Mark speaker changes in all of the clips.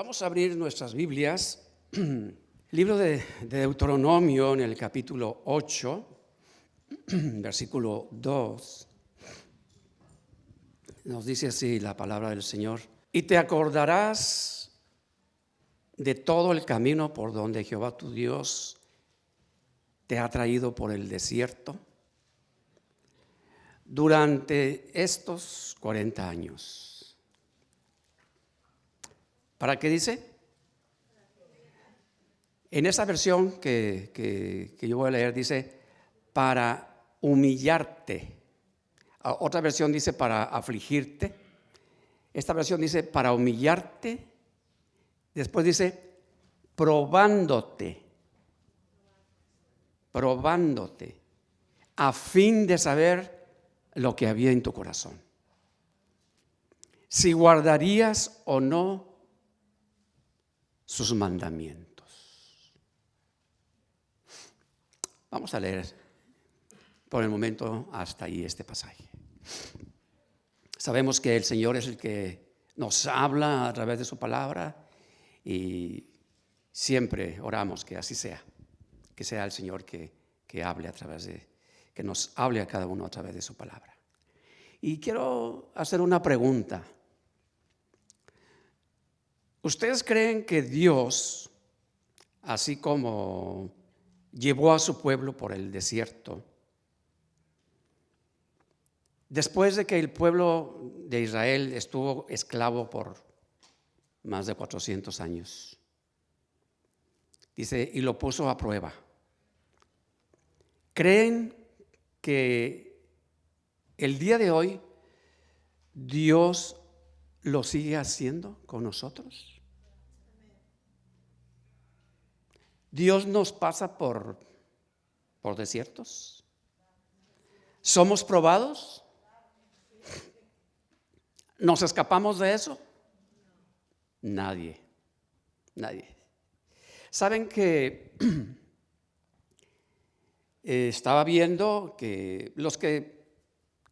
Speaker 1: Vamos a abrir nuestras Biblias, libro de Deuteronomio en el capítulo 8, versículo 2. Nos dice así la palabra del Señor. Y te acordarás de todo el camino por donde Jehová tu Dios te ha traído por el desierto durante estos 40 años. ¿Para qué dice? En esa versión que yo voy a leer dice, para humillarte. Otra versión dice para afligirte. Esta versión dice para humillarte. Después dice probándote, a fin de saber lo que había en tu corazón. Si guardarías o no sus mandamientos. Vamos a leer por el momento hasta ahí este pasaje. Sabemos que el Señor es el que nos habla a través de su palabra y siempre oramos que así sea, que sea el Señor que hable a través de, que nos hable a cada uno a través de su palabra. Y quiero hacer una pregunta. ¿Ustedes creen que Dios, así como llevó a su pueblo por el desierto, después de que el pueblo de Israel estuvo esclavo por más de 400 años, dice, y lo puso a prueba, creen que el día de hoy Dios lo sigue haciendo con nosotros? Dios nos pasa por desiertos. ¿Somos probados? ¿Nos escapamos de eso? Nadie. ¿Saben que estaba viendo que los que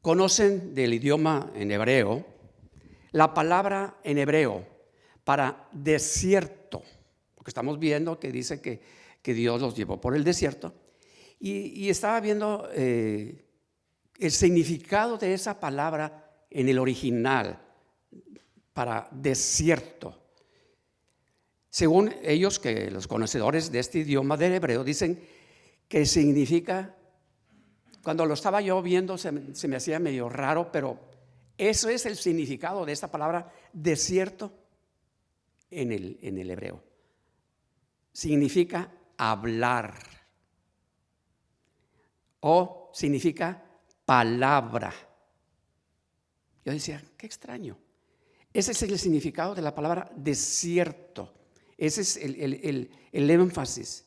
Speaker 1: conocen del idioma en hebreo, la palabra en hebreo para desierto, porque estamos viendo que dice que Dios los llevó por el desierto, y estaba viendo el significado de esa palabra en el original para desierto. Según ellos, que los conocedores de este idioma del hebreo dicen que significa, cuando lo estaba yo viendo se me hacía medio raro, pero eso es el significado de esta palabra desierto en el hebreo. Significa hablar o significa palabra. Yo decía, qué extraño. Ese es el significado de la palabra desierto. Ese es el énfasis.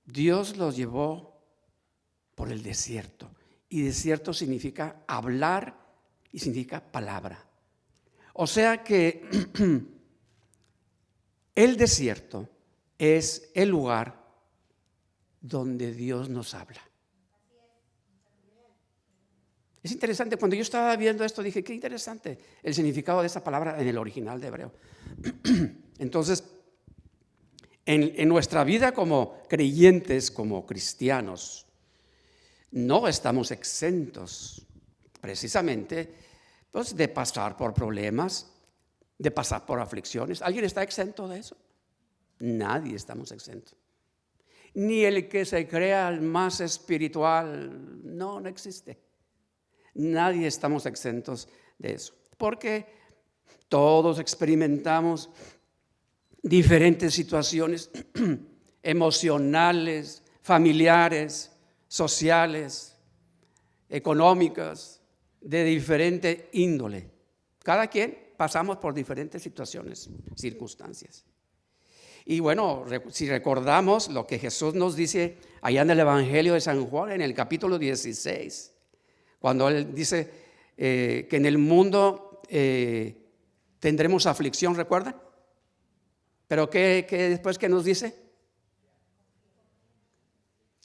Speaker 1: Dios los llevó por el desierto. Y desierto significa hablar y significa palabra. O sea que el desierto es el lugar donde Dios nos habla. Es interesante, cuando yo estaba viendo esto dije, qué interesante el significado de esa palabra en el original de hebreo. Entonces, en nuestra vida como creyentes, como cristianos, no estamos exentos precisamente pues, de pasar por problemas, de pasar por aflicciones. ¿Alguien está exento de eso? Nadie estamos exentos. Ni el que se crea el más espiritual, no existe. Nadie estamos exentos de eso, porque todos experimentamos diferentes situaciones emocionales, familiares, sociales, económicas, de diferente índole. Cada quien pasamos por diferentes situaciones, circunstancias. Y bueno, si recordamos lo que Jesús nos dice allá en el Evangelio de San Juan, en el capítulo 16, cuando Él dice que en el mundo tendremos aflicción, ¿recuerdan? Pero ¿qué después que nos dice?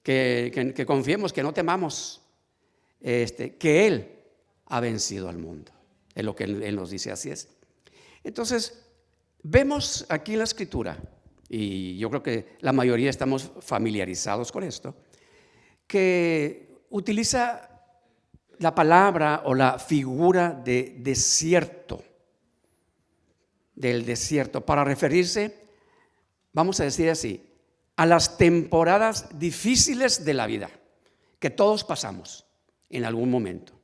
Speaker 1: Que confiemos, que no temamos, que Él ha vencido al mundo. Es lo que Él nos dice, así es. Entonces, Vemos aquí en la Escritura, y yo creo que la mayoría estamos familiarizados con esto, que utiliza la palabra o la figura de desierto, del desierto, para referirse, vamos a decir así, a las temporadas difíciles de la vida, que todos pasamos en algún momento.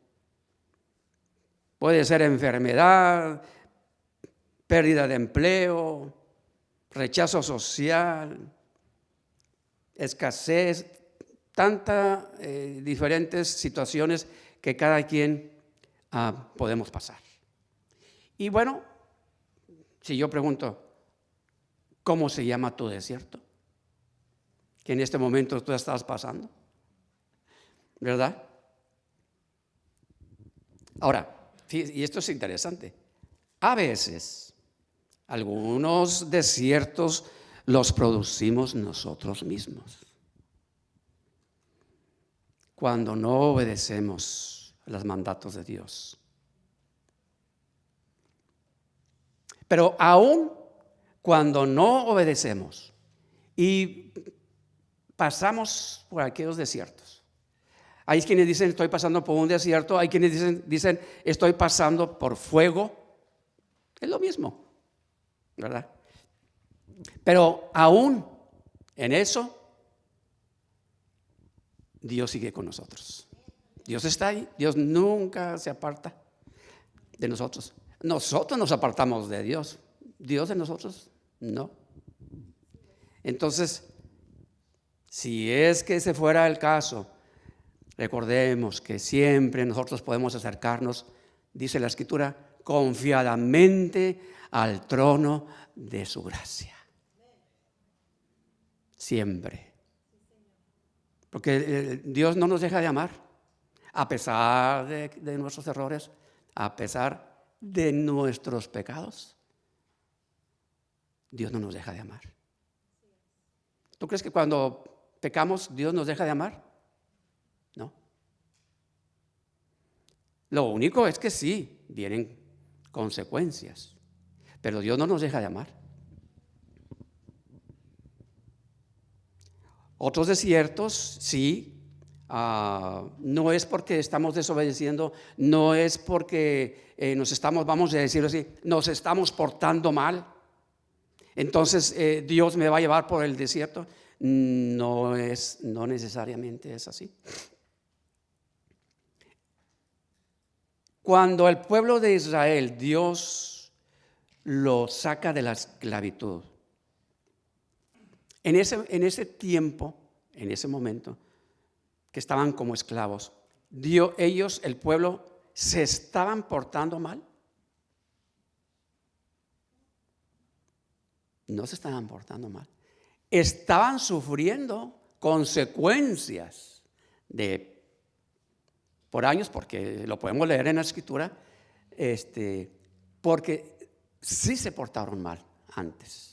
Speaker 1: Puede ser enfermedad, pérdida de empleo, rechazo social, escasez, tantas diferentes situaciones que cada quien podemos pasar. Y bueno, si yo pregunto, ¿cómo se llama tu desierto? Que en este momento tú estás pasando, ¿verdad? Ahora, y esto es interesante, a veces algunos desiertos los producimos nosotros mismos. Cuando no obedecemos a los mandatos de Dios. Pero aún cuando no obedecemos y pasamos por aquellos desiertos. Hay quienes dicen estoy pasando por un desierto, hay quienes dicen estoy pasando por fuego. Es lo mismo, ¿verdad? Pero aún en eso, Dios sigue con nosotros. Dios está ahí, Dios nunca se aparta de nosotros. Nosotros nos apartamos de Dios, Dios de nosotros no. Entonces, si es que ese fuera el caso, recordemos que siempre nosotros podemos acercarnos, dice la Escritura, confiadamente al trono de su gracia. Siempre. Porque Dios no nos deja de amar, a pesar de nuestros errores, a pesar de nuestros pecados. Dios no nos deja de amar. ¿Tú crees que cuando pecamos Dios nos deja de amar? No. Lo único es que sí, vienen consecuencias, pero Dios no nos deja de amar. Otros desiertos, sí, no es porque estamos desobedeciendo, no es porque vamos a decirlo así, nos estamos portando mal. Entonces Dios me va a llevar por el desierto. No necesariamente es así. Cuando el pueblo de Israel, Dios lo saca de la esclavitud, en ese tiempo, en ese momento, que estaban como esclavos, ellos, el pueblo, se estaban portando mal. No se estaban portando mal. Estaban sufriendo consecuencias por años, porque lo podemos leer en la Escritura, porque sí se portaron mal antes.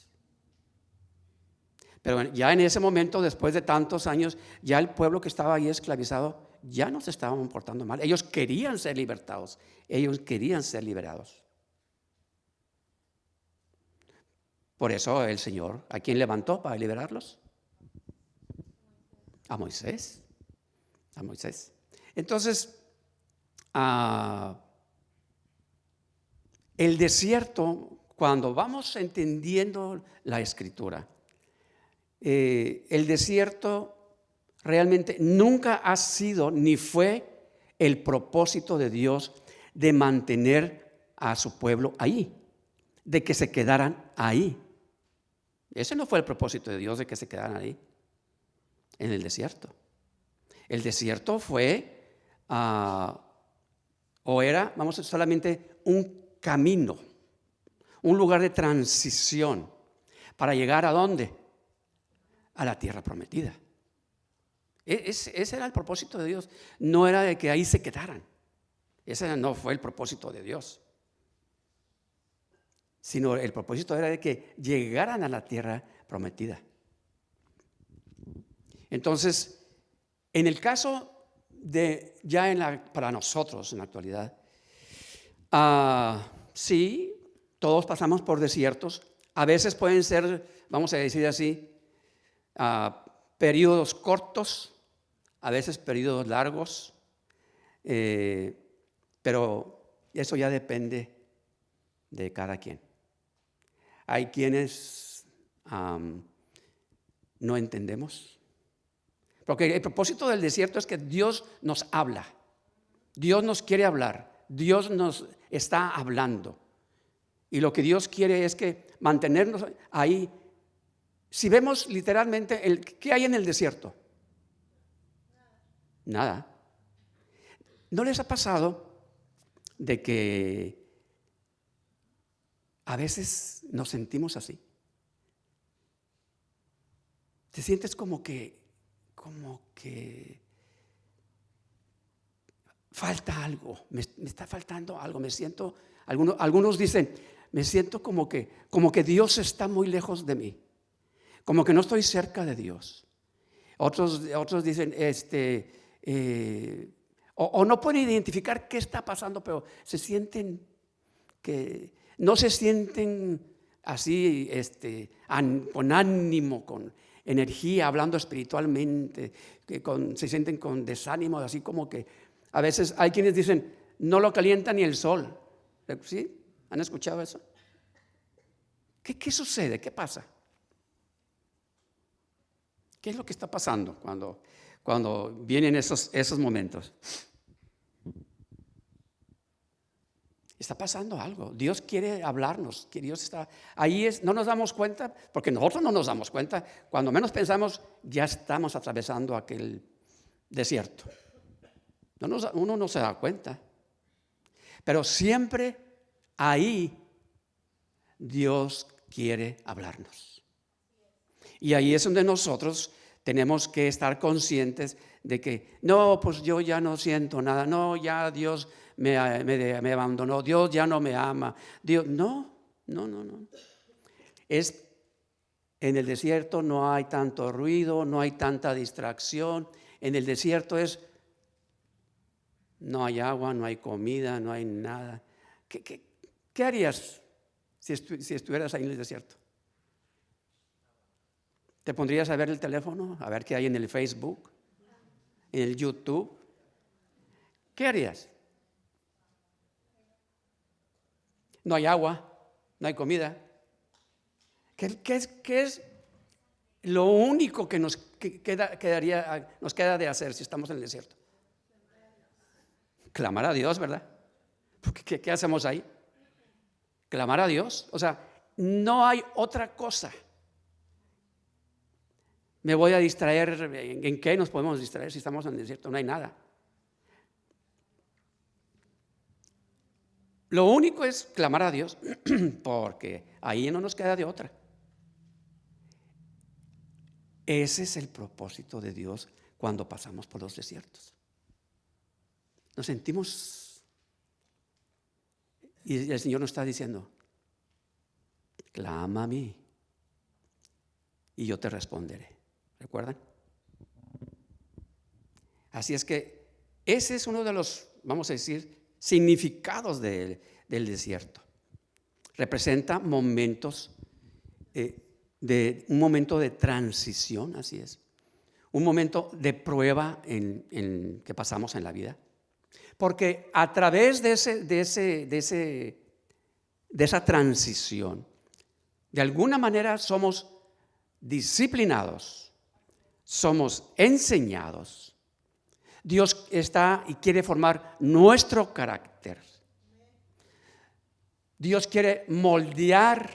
Speaker 1: Pero ya en ese momento, después de tantos años, ya el pueblo que estaba ahí esclavizado ya no se estaban portando mal. Ellos querían ser libertados, ellos querían ser liberados. Por eso el Señor, ¿a quién levantó para liberarlos? A Moisés. A Moisés. Entonces, el desierto, cuando vamos entendiendo la Escritura, el desierto realmente nunca ha sido ni fue el propósito de Dios de mantener a su pueblo ahí, de que se quedaran ahí. Ese no fue el propósito de Dios, de que se quedaran ahí, en el desierto. El desierto fue, o era, vamos a decir, solamente un camino, un lugar de transición para llegar ¿a dónde? A la tierra prometida. Ese era el propósito de Dios. No era de que ahí se quedaran. Ese no fue el propósito de Dios. Sino el propósito era de que llegaran a la tierra prometida. Entonces, en el caso de para nosotros en la actualidad, sí, todos pasamos por desiertos. A veces pueden ser, vamos a decir así, periodos cortos, a veces periodos largos, pero eso ya depende de cada quien. Hay quienes no entendemos, porque el propósito del desierto es que Dios nos habla, Dios nos quiere hablar, Dios nos está hablando. Y lo que Dios quiere es que mantenernos ahí. Si vemos literalmente, ¿qué hay en el desierto? Nada. ¿No les ha pasado de que a veces nos sentimos así? Te sientes como que falta algo, me está faltando algo, me siento, algunos dicen, me siento como que Dios está muy lejos de mí, como que no estoy cerca de Dios. Otros dicen, o no pueden identificar qué está pasando, pero se sienten que no se sienten así, con ánimo, con energía, hablando espiritualmente, se sienten con desánimo, así como que a veces hay quienes dicen, no lo calienta ni el sol. ¿Sí? ¿Han escuchado eso? ¿Qué sucede? ¿Qué pasa? ¿Qué es lo que está pasando cuando vienen esos momentos? Está pasando algo. Dios quiere hablarnos, que Dios está ahí. No nos damos cuenta, porque nosotros no nos damos cuenta. Cuando menos pensamos, ya estamos atravesando aquel desierto. Uno no se da cuenta. Pero siempre ahí Dios quiere hablarnos. Y ahí es donde nosotros tenemos que estar conscientes de que no, pues yo ya no siento nada, no, ya Dios me abandonó, Dios ya no me ama, Dios, no. En el desierto no hay tanto ruido, no hay tanta distracción. En el desierto no hay agua, no hay comida, no hay nada. ¿Qué harías si estuvieras ahí en el desierto? ¿Te pondrías a ver el teléfono? A ver qué hay en el Facebook, en el YouTube. ¿Qué harías? No hay agua, no hay comida. ¿Qué es lo único que nos queda de hacer si estamos en el desierto? Clamar a Dios, ¿verdad? Porque ¿qué hacemos ahí? Clamar a Dios. O sea, no hay otra cosa. Me voy a distraer. ¿En qué nos podemos distraer si estamos en el desierto? No hay nada. Lo único es clamar a Dios, porque ahí no nos queda de otra. Ese es el propósito de Dios cuando pasamos por los desiertos. Nos sentimos, y el Señor nos está diciendo, clama a mí y yo te responderé. ¿Recuerdan? Así es que ese es uno de los, vamos a decir, significados del desierto. Representa momentos un momento de transición, así es. Un momento de prueba que pasamos en la vida. Porque a través de esa transición, de alguna manera somos disciplinados, somos enseñados. Dios está y quiere formar nuestro carácter. Dios quiere moldear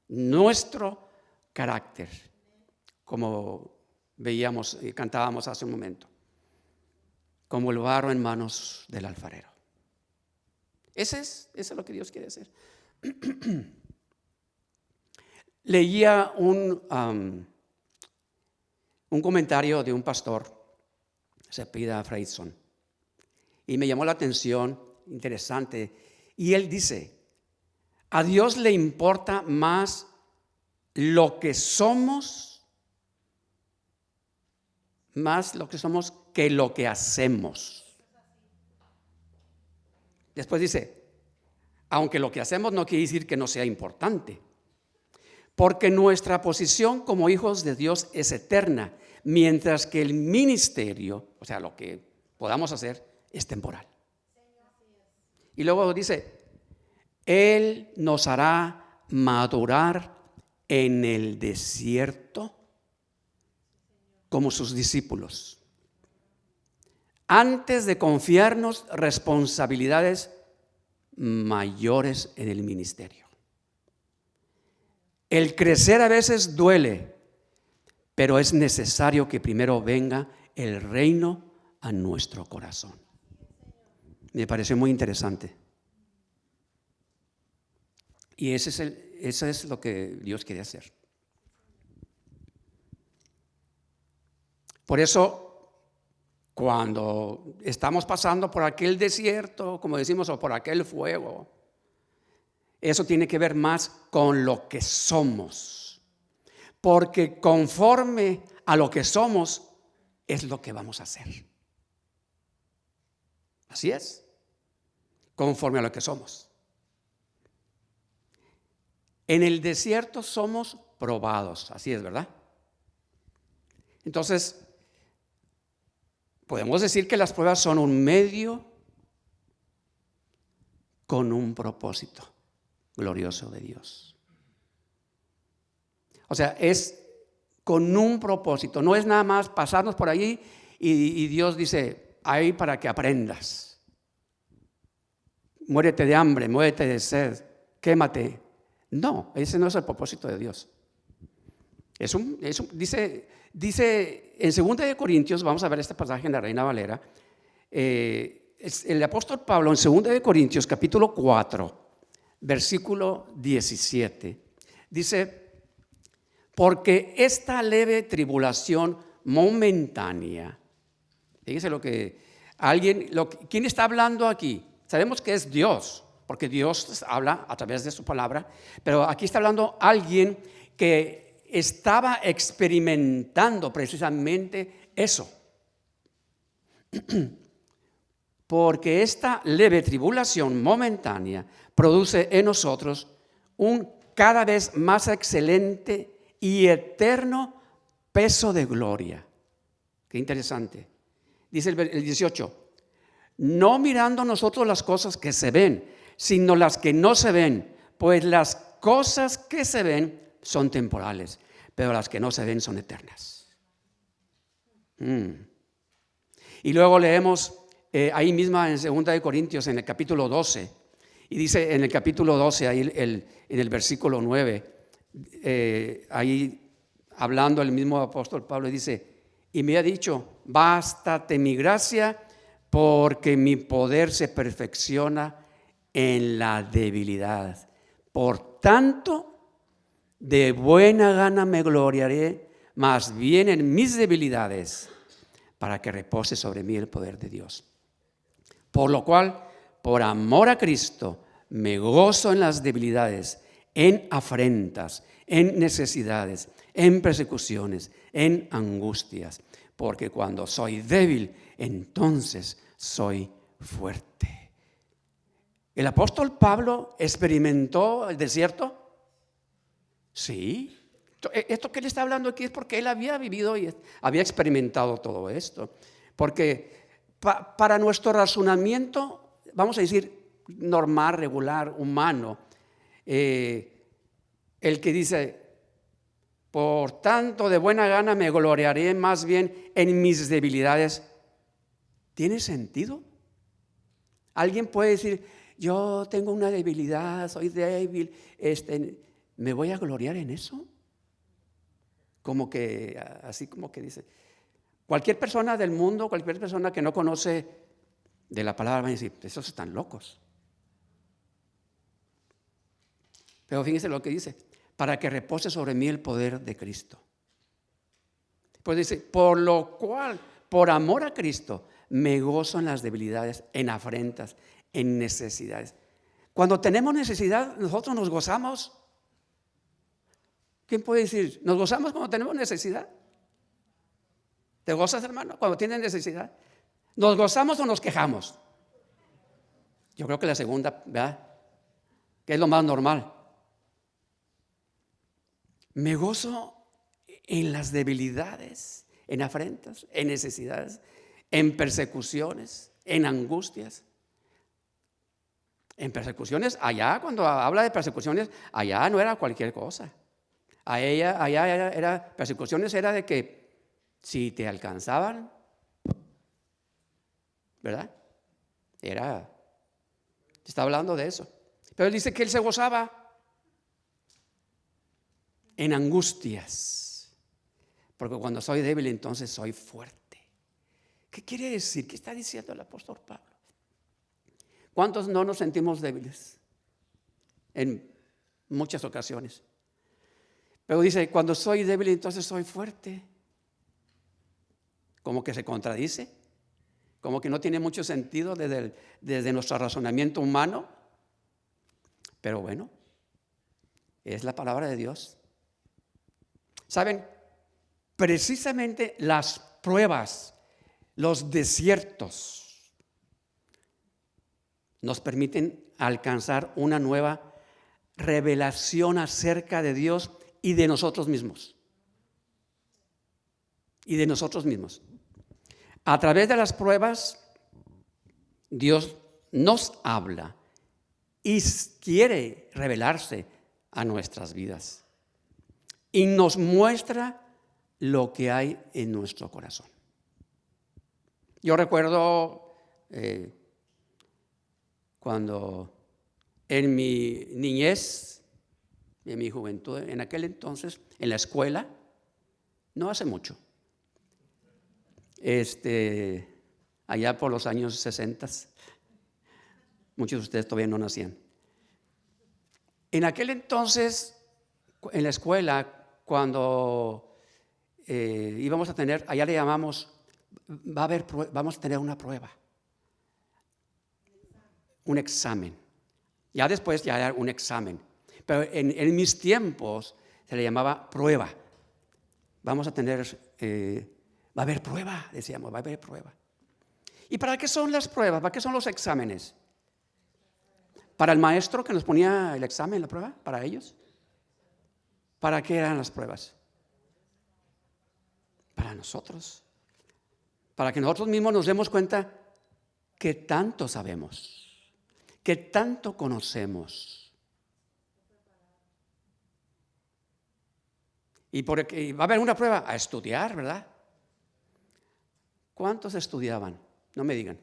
Speaker 1: nuestro carácter, como veíamos y cantábamos hace un momento, como el barro en manos del alfarero. Eso es lo que Dios quiere hacer. Leía un comentario de un pastor, se apellida Freidson, y me llamó la atención, interesante, y él dice, a Dios le importa más lo que somos, que lo que hacemos. Después dice, aunque lo que hacemos no quiere decir que no sea importante, porque nuestra posición como hijos de Dios es eterna, mientras que el ministerio, o sea, lo que podamos hacer, es temporal. Y luego dice, Él nos hará madurar en el desierto como sus discípulos, antes de confiarnos responsabilidades mayores en el ministerio. El crecer a veces duele, pero es necesario que primero venga el reino a nuestro corazón. Me pareció muy interesante. Y eso es lo que Dios quiere hacer. Por eso, cuando estamos pasando por aquel desierto, como decimos, o por aquel fuego, eso tiene que ver más con lo que somos. Porque conforme a lo que somos, es lo que vamos a hacer. Así es. Conforme a lo que somos. En el desierto somos probados. Así es, ¿verdad? Entonces, podemos decir que las pruebas son un medio con un propósito glorioso de Dios. O sea, es con un propósito. No es nada más pasarnos por allí y Dios dice, ahí para que aprendas. Muérete de hambre, muérete de sed, quémate. No, ese no es el propósito de Dios. Dice en 2 Corintios, vamos a ver este pasaje en la Reina Valera, el apóstol Pablo en 2 Corintios capítulo 4, versículo 17, dice, porque esta leve tribulación momentánea, fíjense ¿quién está hablando aquí? Sabemos que es Dios, porque Dios habla a través de su palabra, pero aquí está hablando alguien que estaba experimentando precisamente eso. Porque esta leve tribulación momentánea produce en nosotros un cada vez más excelente y eterno peso de gloria. Qué interesante. Dice el 18, no mirando nosotros las cosas que se ven, sino las que no se ven, pues las cosas que se ven son temporales, pero las que no se ven son eternas. Y luego leemos ahí misma en 2 Corintios, en el capítulo 12, y dice en el capítulo 12, ahí en el versículo 9, ahí hablando el mismo apóstol Pablo, dice, y me ha dicho, bástate mi gracia, porque mi poder se perfecciona en la debilidad. Por tanto, de buena gana me gloriaré, más bien en mis debilidades, para que repose sobre mí el poder de Dios. Por lo cual, por amor a Cristo, me gozo en las debilidades, en afrentas, en necesidades, en persecuciones, en angustias, porque cuando soy débil, entonces soy fuerte. ¿El apóstol Pablo experimentó el desierto? Sí. Esto que él está hablando aquí es porque él había vivido y había experimentado todo esto. Porque para nuestro razonamiento, vamos a decir, normal, regular, humano, el que dice, por tanto de buena gana me gloriaré más bien en mis debilidades, ¿tiene sentido? Alguien puede decir, yo tengo una debilidad, soy débil, ¿me voy a gloriar en eso? Como que, así como que dice, cualquier persona del mundo, cualquier persona que no conoce de la palabra va a decir, esos están locos. Pero fíjense lo que dice, para que repose sobre mí el poder de Cristo. Pues dice, por lo cual, por amor a Cristo, me gozo en las debilidades, en afrentas, en necesidades. Cuando tenemos necesidad, nosotros nos gozamos. ¿Quién puede decir? ¿Nos gozamos cuando tenemos necesidad? ¿Te gozas, hermano, cuando tienes necesidad? ¿Nos gozamos o nos quejamos? Yo creo que la segunda, ¿verdad? Que es lo más normal. Me gozo en las debilidades, en afrentas, en necesidades, en persecuciones, en angustias. En persecuciones, allá cuando habla de persecuciones, allá no era cualquier cosa. Allá era persecuciones, era de que si te alcanzaban, ¿verdad? Está hablando de eso. Pero él dice que él se gozaba en angustias, porque cuando soy débil entonces soy fuerte. ¿Qué quiere decir? ¿Qué está diciendo el apóstol Pablo? ¿Cuántos no nos sentimos débiles? En muchas ocasiones. Pero dice, cuando soy débil entonces soy fuerte. Como que se contradice, como que no tiene mucho sentido desde nuestro razonamiento humano. Pero bueno, es la palabra de Dios. ¿Saben? Precisamente las pruebas, los desiertos, nos permiten alcanzar una nueva revelación acerca de Dios y de nosotros mismos. Y de nosotros mismos. A través de las pruebas, Dios nos habla y quiere revelarse a nuestras vidas. Y nos muestra lo que hay en nuestro corazón. Yo recuerdo cuando en mi niñez, en mi juventud, en aquel entonces, en la escuela, no hace mucho, allá por los años 60, muchos de ustedes todavía no nacían. En aquel entonces, en la escuela, cuando íbamos a tener, allá le llamamos, vamos a tener una prueba, un examen. Ya después ya era un examen, pero en mis tiempos se le llamaba prueba. Vamos a tener, va a haber prueba, decíamos, va a haber prueba. ¿Y para qué son las pruebas? ¿Para qué son los exámenes? ¿Para el maestro que nos ponía el examen, la prueba? ¿Para ellos? ¿Para qué eran las pruebas? Para nosotros. Para que nosotros mismos nos demos cuenta que tanto sabemos, que tanto conocemos. Y porque va a haber una prueba, a estudiar, ¿verdad? ¿Cuántos estudiaban? No me digan.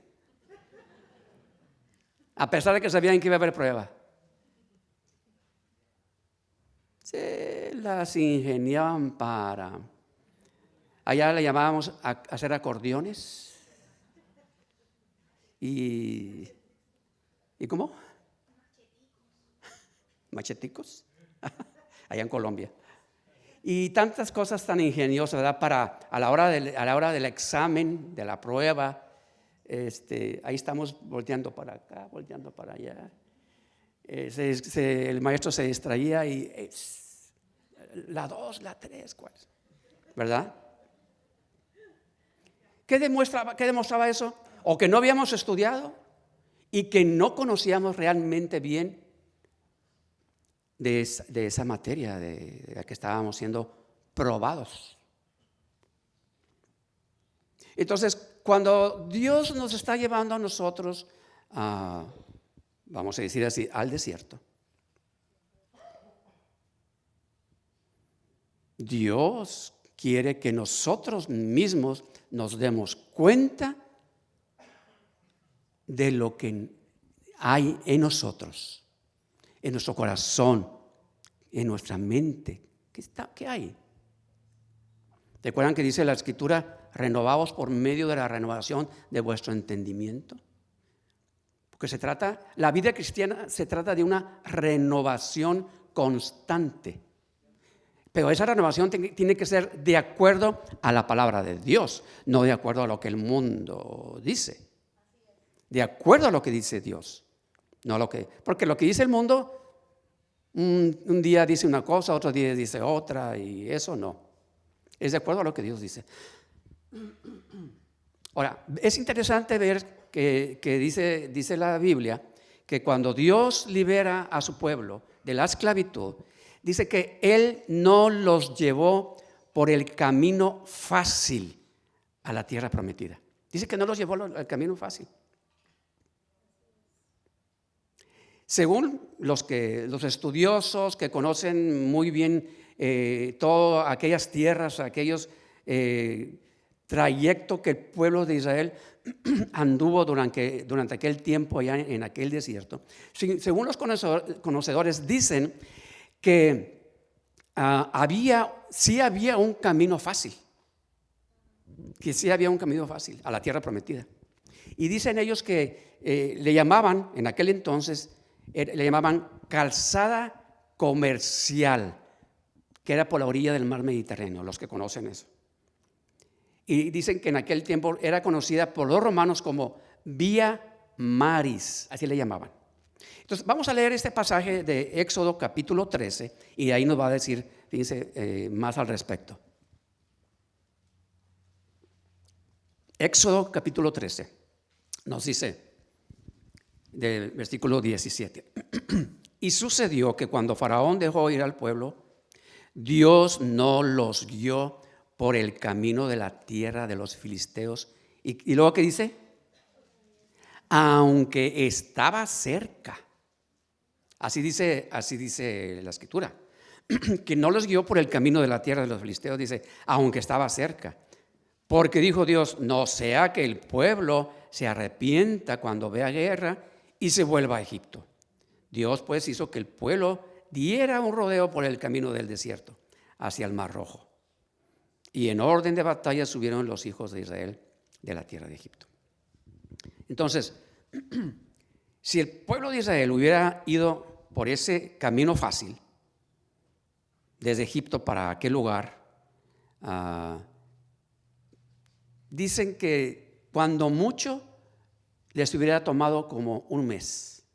Speaker 1: A pesar de que sabían que iba a haber prueba. Se las ingeniaban para... Allá le llamábamos a hacer acordeones. ¿Y cómo? Macheticos. Allá en Colombia. Y tantas cosas tan ingeniosas, ¿verdad? A la hora del examen, de la prueba, ahí estamos volteando para acá, volteando para allá. El maestro se distraía y la 2, la 3, ¿cuál? ¿Verdad? ¿Qué demostraba eso? O que no habíamos estudiado y que no conocíamos realmente bien de esa materia de la que estábamos siendo probados. Entonces, cuando Dios nos está llevando a nosotros, vamos a decir así, al desierto, Dios quiere que nosotros mismos nos demos cuenta de lo que hay en nosotros, en nuestro corazón, en nuestra mente. ¿Qué hay? ¿Recuerdan que dice la Escritura, renovaos por medio de la renovación de vuestro entendimiento? Porque la vida cristiana se trata de una renovación constante. Pero esa renovación tiene que ser de acuerdo a la palabra de Dios, no de acuerdo a lo que el mundo dice. De acuerdo a lo que dice Dios. Porque lo que dice el mundo, un día dice una cosa, otro día dice otra, y eso no. Es de acuerdo a lo que Dios dice. Ahora, es interesante ver que dice la Biblia que cuando Dios libera a su pueblo de la esclavitud, dice que Él no los llevó por el camino fácil a la tierra prometida. Dice que no los llevó al camino fácil. Según los estudiosos que conocen muy bien todas aquellas tierras, aquellos trayectos que el pueblo de Israel anduvo durante aquel tiempo allá en aquel desierto, según los conocedores dicen que sí había un camino fácil, a la tierra prometida. Y dicen ellos que le llamaban, en aquel entonces, le llamaban calzada comercial, que era por la orilla del mar Mediterráneo, los que conocen eso. Y dicen que en aquel tiempo era conocida por los romanos como Vía Maris, así le llamaban. Entonces vamos a leer este pasaje de Éxodo capítulo 13 y ahí nos va a decir, fíjense, más al respecto. Éxodo capítulo 13 nos dice, del versículo 17. Y sucedió que cuando Faraón dejó ir al pueblo, Dios no los guió por el camino de la tierra de los filisteos. ¿Y luego qué dice? Aunque estaba cerca. Así dice la escritura. Que no los guió por el camino de la tierra de los filisteos, dice, aunque estaba cerca. Porque dijo Dios, no sea que el pueblo se arrepienta cuando vea guerra y se vuelva a Egipto. Dios pues hizo que el pueblo diera un rodeo por el camino del desierto hacia el Mar Rojo. Y en orden de batalla subieron los hijos de Israel de la tierra de Egipto. Entonces, si el pueblo de Israel hubiera ido por ese camino fácil, desde Egipto para aquel lugar, dicen que cuando mucho les hubiera tomado como un mes,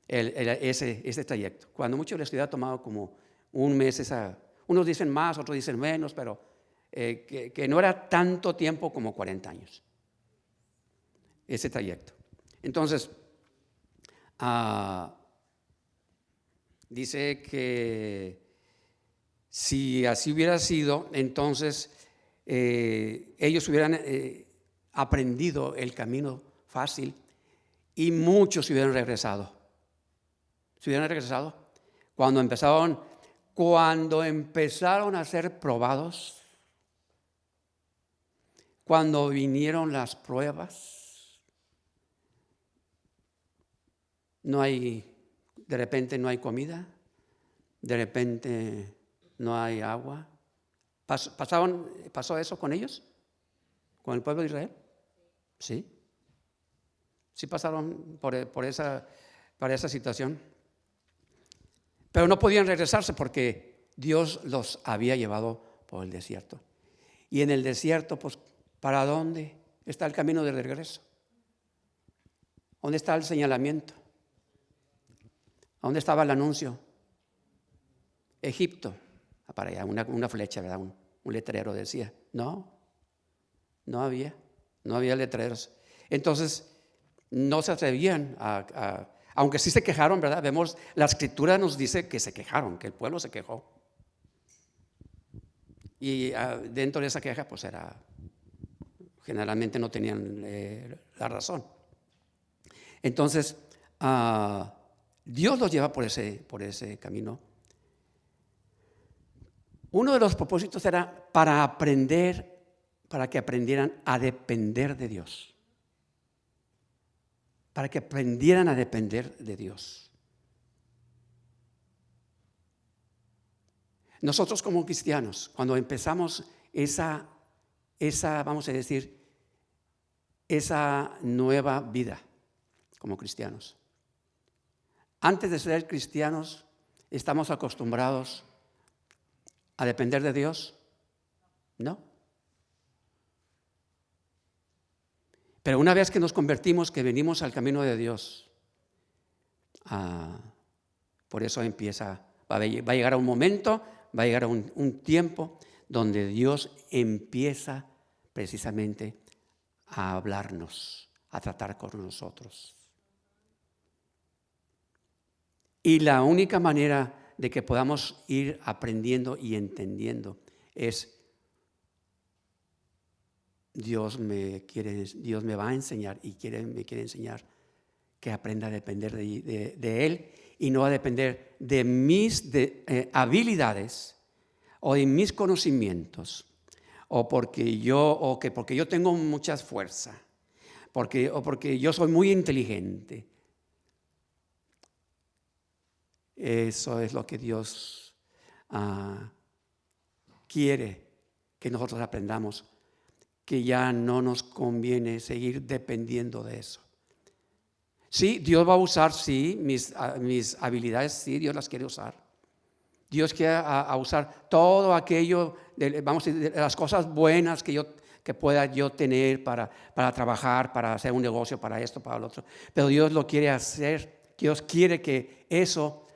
Speaker 1: ese trayecto. Cuando mucho les hubiera tomado como un mes, unos dicen más, otros dicen menos, pero que no era tanto tiempo como 40 años, ese trayecto. Entonces, dice que si así hubiera sido, entonces ellos hubieran aprendido el camino fácil y muchos se hubieran regresado. Cuando empezaron a ser probados, cuando vinieron las pruebas, de repente no hay comida, de repente no hay agua. ¿Pasó eso con ellos? ¿Con el pueblo de Israel? Sí. Sí pasaron por esa situación. Pero no podían regresarse porque Dios los había llevado por el desierto. Y en el desierto, pues, ¿para dónde está el camino de regreso? ¿Dónde está el señalamiento? ¿Dónde estaba el anuncio? Egipto. Para allá, una flecha, ¿verdad? Un letrero decía. No había letreros. Entonces, no se atrevían aunque sí se quejaron, ¿verdad? Vemos, la escritura nos dice que se quejaron, que el pueblo se quejó. Y dentro de esa queja, pues generalmente no tenían la razón. Entonces, Dios los lleva por ese camino. Uno de los propósitos era para que aprendieran a depender de Dios. Para que aprendieran a depender de Dios. Nosotros como cristianos, cuando empezamos esa, vamos a decir, esa nueva vida como cristianos, antes de ser cristianos, ¿estamos acostumbrados a depender de Dios? No. Pero una vez que nos convertimos, que venimos al camino de Dios, por eso va a llegar un momento, va a llegar un tiempo donde Dios empieza precisamente a hablarnos, a tratar con nosotros. Y la única manera de que podamos ir aprendiendo y entendiendo es Dios me va a enseñar y me quiere enseñar que aprenda a depender de Él y no a depender de mis habilidades o de mis conocimientos o porque yo tengo mucha fuerza, o porque yo soy muy inteligente. Eso es lo que Dios quiere que nosotros aprendamos, que ya no nos conviene seguir dependiendo de eso. Sí, Dios va a usar, sí, mis habilidades, sí, Dios las quiere usar. Dios quiere a usar todo aquello, vamos a decir, de las cosas buenas que pueda yo tener para trabajar, para hacer un negocio, para esto, para lo otro. Pero Dios lo quiere hacer, Dios quiere que eso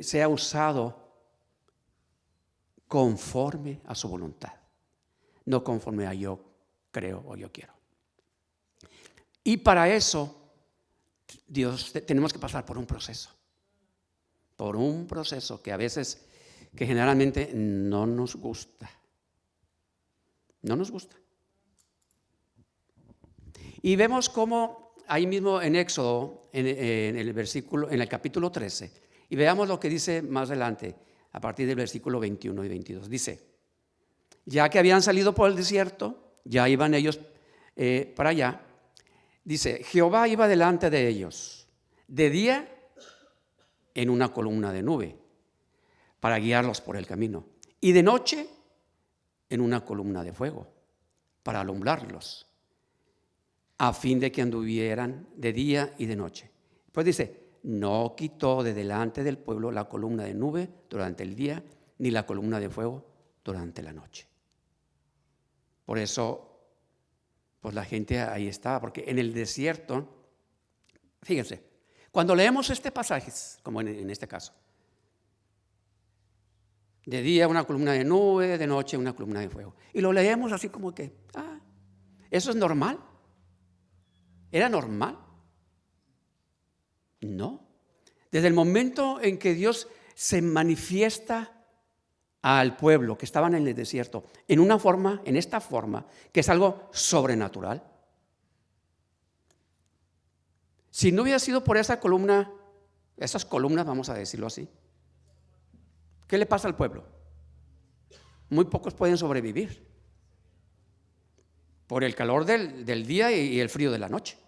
Speaker 1: sea usado conforme a su voluntad, no conforme a yo creo o yo quiero. Y para eso, tenemos que pasar por un proceso que a veces, que generalmente no nos gusta. No nos gusta. Y vemos cómo ahí mismo en Éxodo, en el capítulo 13, y veamos lo que dice más adelante, a partir del versículo 21 y 22. Dice, ya que habían salido por el desierto, ya iban ellos para allá. Dice, Jehová iba delante de ellos, de día en una columna de nube, para guiarlos por el camino, y de noche en una columna de fuego, para alumbrarlos, a fin de que anduvieran de día y de noche. Pues dice, no quitó de delante del pueblo la columna de nube durante el día, ni la columna de fuego durante la noche. Por eso, pues la gente ahí estaba, porque en el desierto, fíjense, cuando leemos este pasaje, como en este caso, de día una columna de nube, de noche una columna de fuego, y lo leemos así como que, ¿eso es normal? ¿Era normal? No. Desde el momento en que Dios se manifiesta al pueblo que estaban en el desierto, en esta forma, que es algo sobrenatural. Si no hubiera sido por esas columnas, vamos a decirlo así, ¿qué le pasa al pueblo? Muy pocos pueden sobrevivir por el calor del día y el frío de la noche.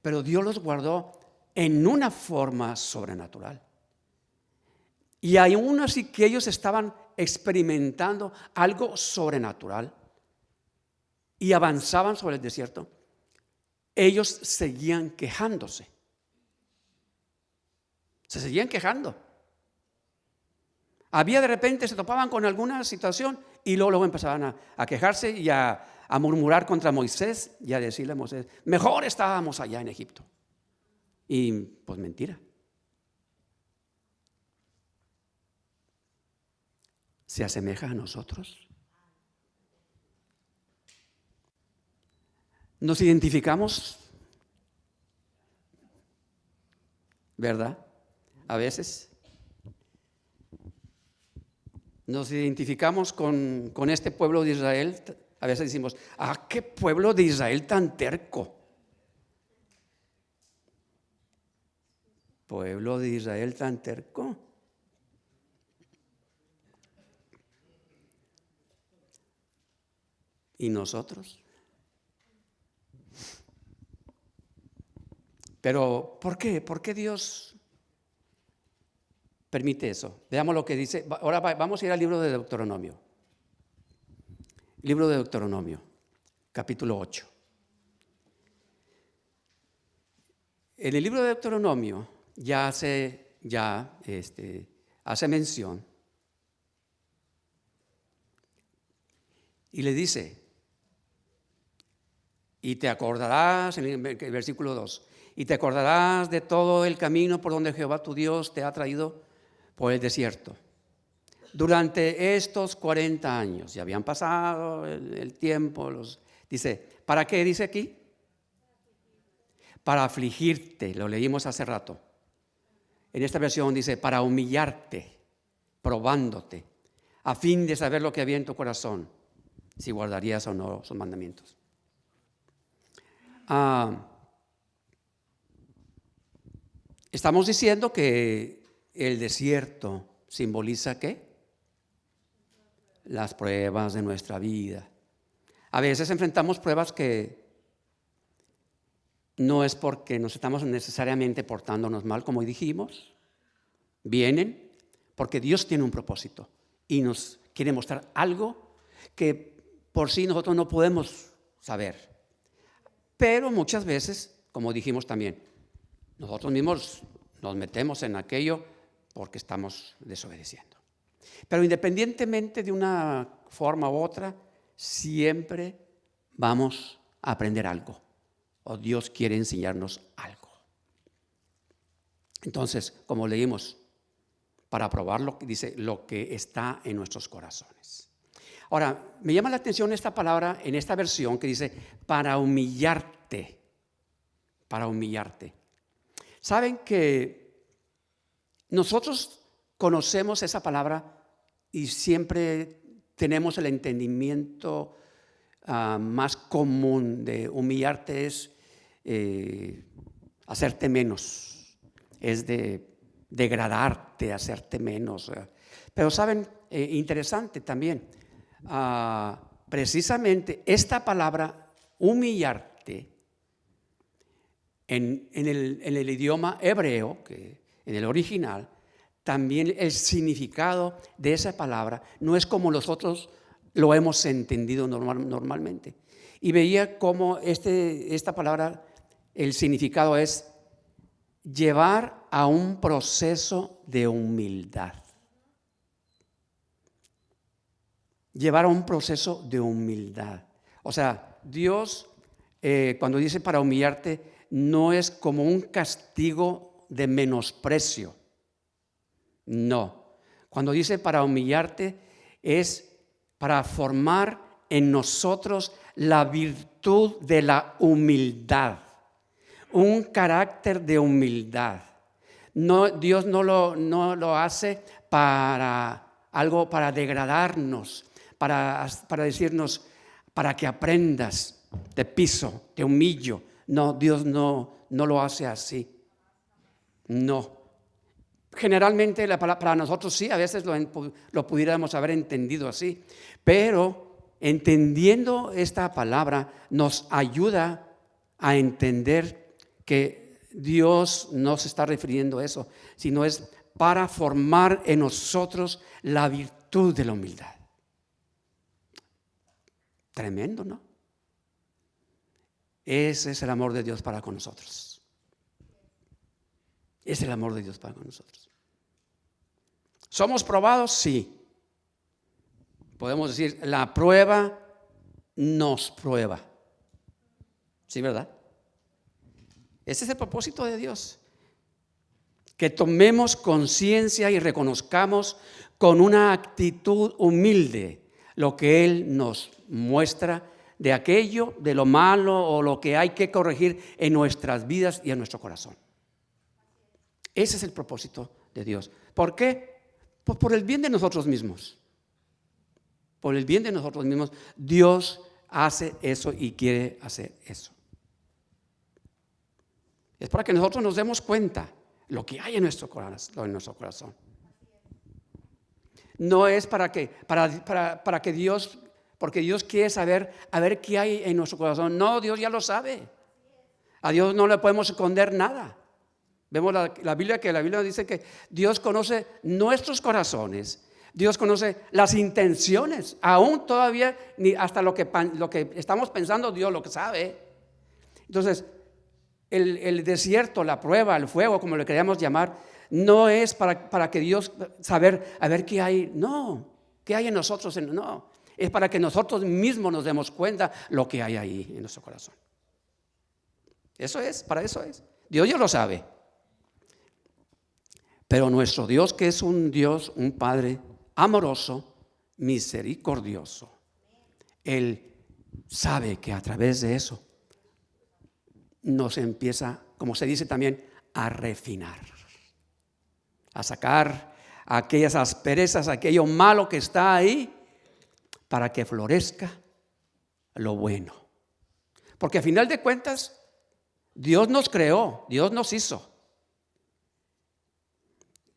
Speaker 1: Pero Dios los guardó en una forma sobrenatural. Y aún así que ellos estaban experimentando algo sobrenatural y avanzaban sobre el desierto, ellos seguían quejándose. Se seguían quejando. Había de repente, se topaban con alguna situación y luego empezaban a quejarse y a murmurar contra Moisés y a decirle a Moisés, mejor estábamos allá en Egipto. Y pues mentira. ¿Se asemeja a nosotros? ¿Nos identificamos? ¿Verdad? A veces nos identificamos con este pueblo de Israel. A veces decimos, qué pueblo de Israel tan terco. Pueblo de Israel tan terco. ¿Y nosotros? Pero, ¿por qué? ¿Por qué Dios permite eso? Veamos lo que dice. Ahora vamos a ir al libro de Deuteronomio. Libro de Deuteronomio, capítulo 8. En el libro de Deuteronomio hace mención y le dice, y te acordarás, en el versículo 2, y te acordarás de todo el camino por donde Jehová tu Dios te ha traído por el desierto. Durante estos 40 años, ya habían pasado el tiempo, dice, ¿para qué dice aquí? Para afligirte, lo leímos hace rato. En esta versión dice, para humillarte, probándote, a fin de saber lo que había en tu corazón, si guardarías o no sus mandamientos. Estamos diciendo que el desierto simboliza ¿qué? Las pruebas de nuestra vida. A veces enfrentamos pruebas que no es porque nos estamos necesariamente portándonos mal, como dijimos. Vienen porque Dios tiene un propósito y nos quiere mostrar algo que por sí nosotros no podemos saber. Pero muchas veces, como dijimos también, nosotros mismos nos metemos en aquello porque estamos desobedeciendo. Pero independientemente de una forma u otra, siempre vamos a aprender algo. O Dios quiere enseñarnos algo. Entonces, como leímos, para probar lo que dice, lo que está en nuestros corazones. Ahora, me llama la atención esta palabra en esta versión que dice, para humillarte. Para humillarte. Saben que nosotros conocemos esa palabra y siempre tenemos el entendimiento más común de humillarte es hacerte menos, es de degradarte, hacerte menos. Pero saben, interesante también, precisamente esta palabra humillarte en el idioma hebreo, que en el original, también el significado de esa palabra no es como nosotros lo hemos entendido normalmente. Y veía cómo esta palabra, el significado es llevar a un proceso de humildad. Llevar a un proceso de humildad. O sea, Dios, cuando dice para humillarte, no es como un castigo de menosprecio. No. Cuando dice para humillarte, es para formar en nosotros la virtud de la humildad. Un carácter de humildad. No, Dios no lo hace para algo, para degradarnos, para decirnos, para que aprendas, te piso, te humillo. No, Dios no lo hace así. No. Generalmente para nosotros sí, a veces lo pudiéramos haber entendido así, pero entendiendo esta palabra nos ayuda a entender que Dios no se está refiriendo a eso, sino es para formar en nosotros la virtud de la humildad. Tremendo, ¿no? Ese es el amor de Dios para con nosotros. Es el amor de Dios para con nosotros. ¿Somos probados? Sí. Podemos decir, la prueba nos prueba. ¿Sí, verdad? Ese es el propósito de Dios. Que tomemos conciencia y reconozcamos con una actitud humilde lo que Él nos muestra de aquello, de lo malo o lo que hay que corregir en nuestras vidas y en nuestro corazón. Ese es el propósito de Dios. ¿Por qué? Pues por el bien de nosotros mismos. Por el bien de nosotros mismos, Dios hace eso y quiere hacer eso. Es para que nosotros nos demos cuenta lo que hay en nuestro corazón. No es para que Dios, porque Dios quiere saber, a ver qué hay en nuestro corazón. No, Dios ya lo sabe. A Dios no le podemos esconder nada. Vemos la Biblia, que la Biblia dice que Dios conoce nuestros corazones. Dios conoce las intenciones. Aún todavía, ni hasta lo que estamos pensando, Dios lo que sabe. Entonces, el desierto, la prueba, el fuego, como le queríamos llamar, no es para que Dios saber, a ver qué hay. No, qué hay en nosotros. No, es para que nosotros mismos nos demos cuenta lo que hay ahí en nuestro corazón. Eso es, para eso es. Dios ya lo sabe. Pero nuestro Dios, que es un Dios, un Padre amoroso, misericordioso, Él sabe que a través de eso nos empieza, como se dice también, a refinar. a sacar aquellas asperezas, aquello malo que está ahí, para que florezca lo bueno. Porque a final de cuentas, Dios nos creó, Dios nos hizo.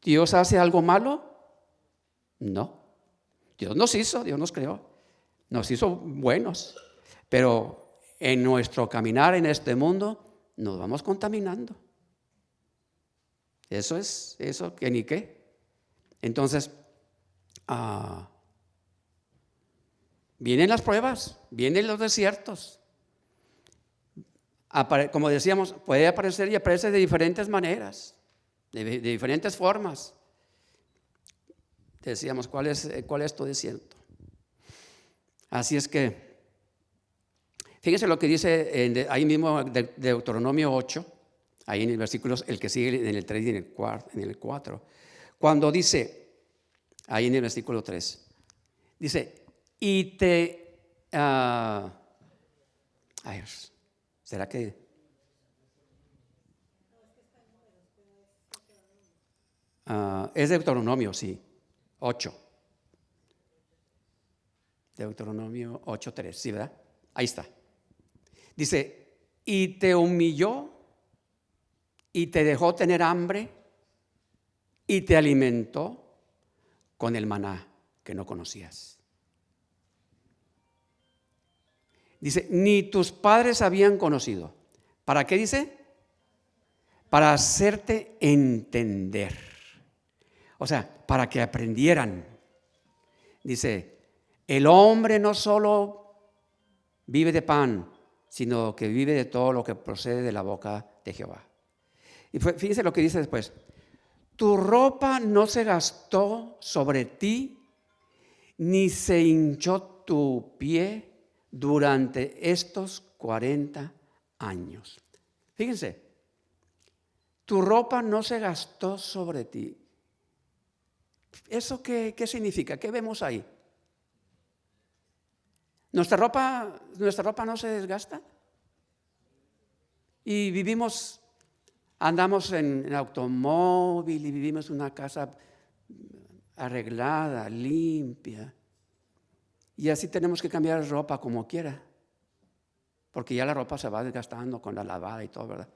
Speaker 1: ¿Dios hace algo malo? No. Dios nos hizo, Dios nos creó, nos hizo buenos. Pero en nuestro caminar en este mundo nos vamos contaminando. Eso que ni qué. Entonces, vienen las pruebas, vienen los desiertos. Como decíamos, puede aparecer y aparece de diferentes maneras, de diferentes formas. Decíamos, ¿cuál es tu desierto? Así es que, fíjense lo que dice ahí mismo de Deuteronomio 8, ahí en el versículo, el que sigue en el 3 y en el 4. Cuando dice, ahí en el versículo 3, dice, y te... ¿será que? Es Deuteronomio, sí, 8. Deuteronomio 8:3, ¿sí, verdad? Ahí está. Dice, y te humilló y te dejó tener hambre y te alimentó con el maná que no conocías. Dice, ni tus padres habían conocido. ¿Para qué dice? Para hacerte entender. O sea, para que aprendieran. Dice, el hombre no solo vive de pan, sino que vive de todo lo que procede de la boca de Jehová. Y fíjense lo que dice después. Tu ropa no se gastó sobre ti, ni se hinchó tu pie durante estos 40 años. Fíjense, tu ropa no se gastó sobre ti. ¿Eso qué significa? ¿Qué vemos ahí? ¿Nuestra ropa no se desgasta? Y andamos en automóvil y vivimos en una casa arreglada, limpia. Y así tenemos que cambiar ropa como quiera, porque ya la ropa se va desgastando con la lavada y todo, ¿verdad?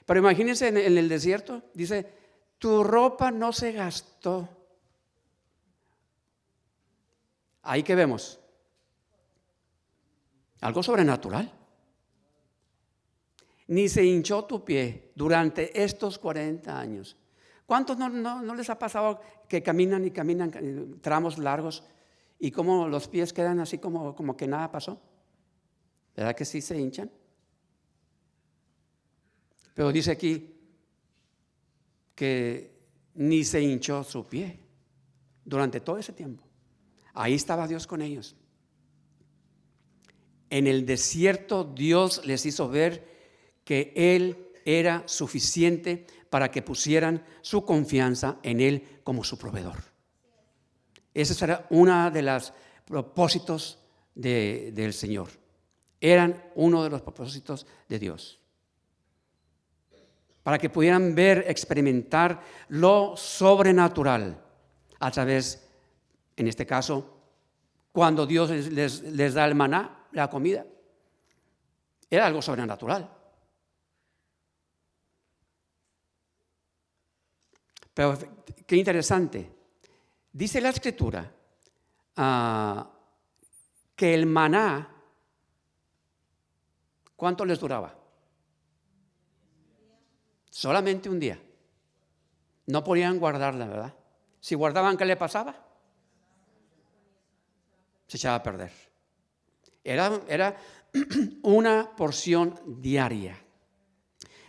Speaker 1: Pero imagínense en el desierto, dice, tu ropa no se gastó. Ahí que vemos algo sobrenatural. Ni se hinchó tu pie durante estos 40 años. ¿Cuántos no les ha pasado que caminan y caminan tramos largos y como los pies quedan así como que nada pasó? ¿Verdad que sí se hinchan? Pero dice aquí que ni se hinchó su pie durante todo ese tiempo. Ahí estaba Dios con ellos. En el desierto Dios les hizo ver que Él era suficiente para que pusieran su confianza en Él como su proveedor. Ese será uno de los propósitos del Señor. Eran uno de los propósitos de Dios. Para que pudieran ver, experimentar lo sobrenatural a través, en este caso, cuando Dios les da el maná, la comida. Era algo sobrenatural. Pero qué interesante. Dice la Escritura que el maná, ¿cuánto les duraba? Solamente un día. No podían guardarla, ¿verdad? Si guardaban, ¿qué le pasaba? Se echaba a perder. Era una porción diaria.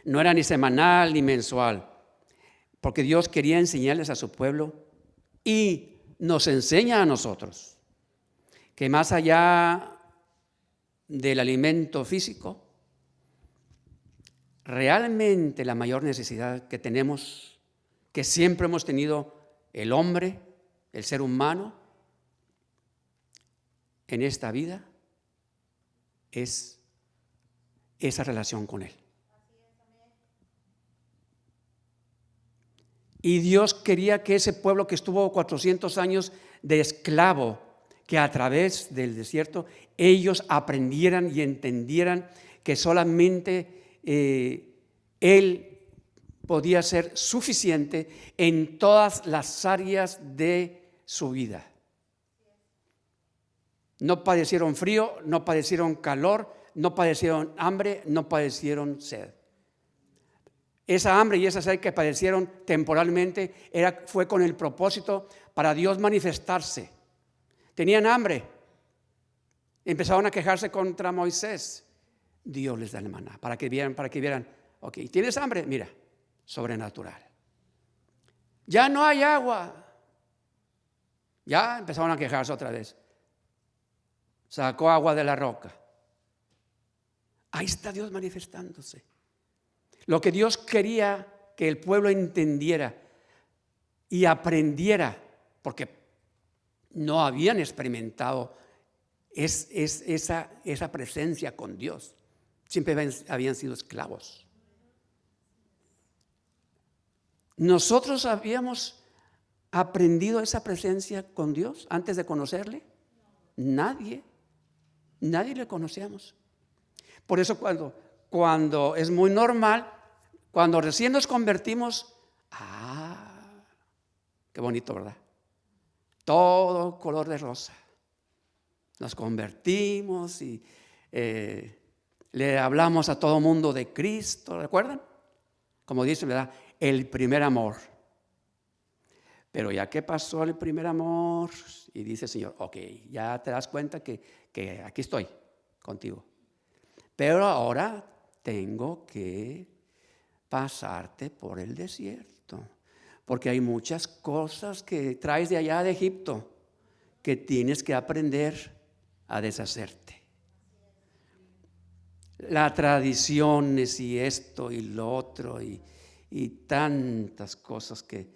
Speaker 1: No era ni semanal ni mensual. Porque Dios quería enseñarles a su pueblo y nos enseña a nosotros que más allá del alimento físico, realmente la mayor necesidad que tenemos, que siempre hemos tenido el hombre, el ser humano, en esta vida, es esa relación con Él. Y Dios quería que ese pueblo que estuvo 400 años de esclavo, que a través del desierto ellos aprendieran y entendieran que solamente Él podía ser suficiente en todas las áreas de su vida. No padecieron frío, no padecieron calor, no padecieron hambre, no padecieron sed. Esa hambre y esa sed que padecieron temporalmente fue con el propósito para Dios manifestarse. Tenían hambre, empezaron a quejarse contra Moisés. Dios les da el maná para que vieran, ok, ¿tienes hambre? Mira, sobrenatural. Ya no hay agua. Ya empezaron a quejarse otra vez. Sacó agua de la roca. Ahí está Dios manifestándose. Lo que Dios quería que el pueblo entendiera y aprendiera, porque no habían experimentado esa presencia con Dios. Siempre habían sido esclavos. ¿Nosotros habíamos aprendido esa presencia con Dios antes de conocerle? Nadie le conocíamos. Por eso cuando es muy normal, cuando recién nos convertimos, qué bonito, ¿verdad? Todo color de rosa. Nos convertimos y le hablamos a todo mundo de Cristo, ¿recuerdan? Como dice, ¿verdad? El primer amor. Pero ya que pasó el primer amor y dice el Señor, ok, ya te das cuenta que aquí estoy contigo. Pero ahora tengo que pasarte por el desierto, porque hay muchas cosas que traes de allá de Egipto que tienes que aprender a deshacerte. Las tradiciones y esto y lo otro y tantas cosas que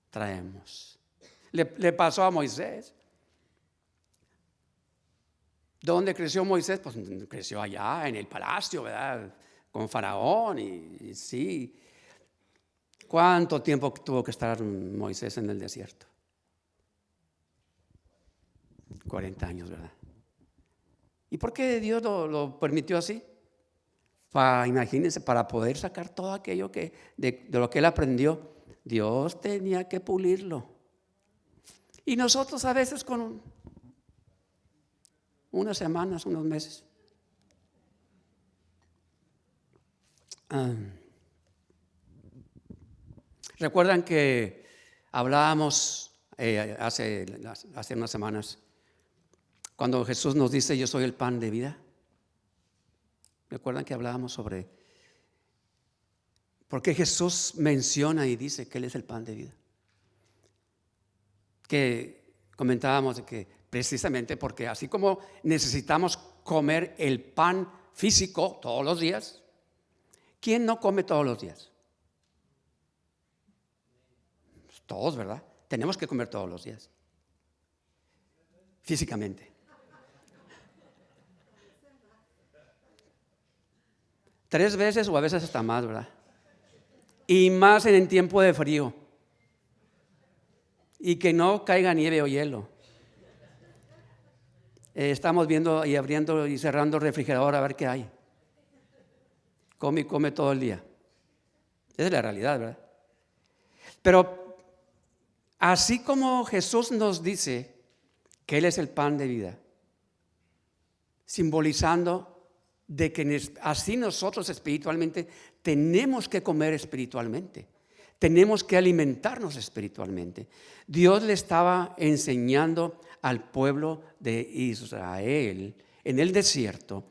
Speaker 1: traemos. Le pasó a Moisés. ¿Dónde creció Moisés? Pues creció allá en el palacio, ¿verdad? Con Faraón y sí. ¿Cuánto tiempo tuvo que estar Moisés en el desierto? 40 años, ¿verdad? ¿Y por qué Dios lo permitió así? Imagínense, para poder sacar todo aquello de lo que él aprendió, Dios tenía que pulirlo. Y nosotros a veces con unas semanas, unos meses. Recuerdan que hablábamos hace unas semanas cuando Jesús nos dice: yo soy el pan de vida. ¿Recuerdan que hablábamos sobre por qué Jesús menciona y dice que Él es el pan de vida? Que comentábamos de que precisamente porque así como necesitamos comer el pan físico todos los días, ¿quién no come todos los días? Pues todos, ¿verdad? Tenemos que comer todos los días, físicamente. 3 veces o a veces hasta más, ¿verdad? Y más en el tiempo de frío. Y que no caiga nieve o hielo. Estamos viendo y abriendo y cerrando el refrigerador a ver qué hay. Come y come todo el día. Esa es la realidad, ¿verdad? Pero así como Jesús nos dice que Él es el pan de vida, simbolizando de que así nosotros espiritualmente tenemos que comer espiritualmente, tenemos que alimentarnos espiritualmente. Dios le estaba enseñando al pueblo de Israel en el desierto,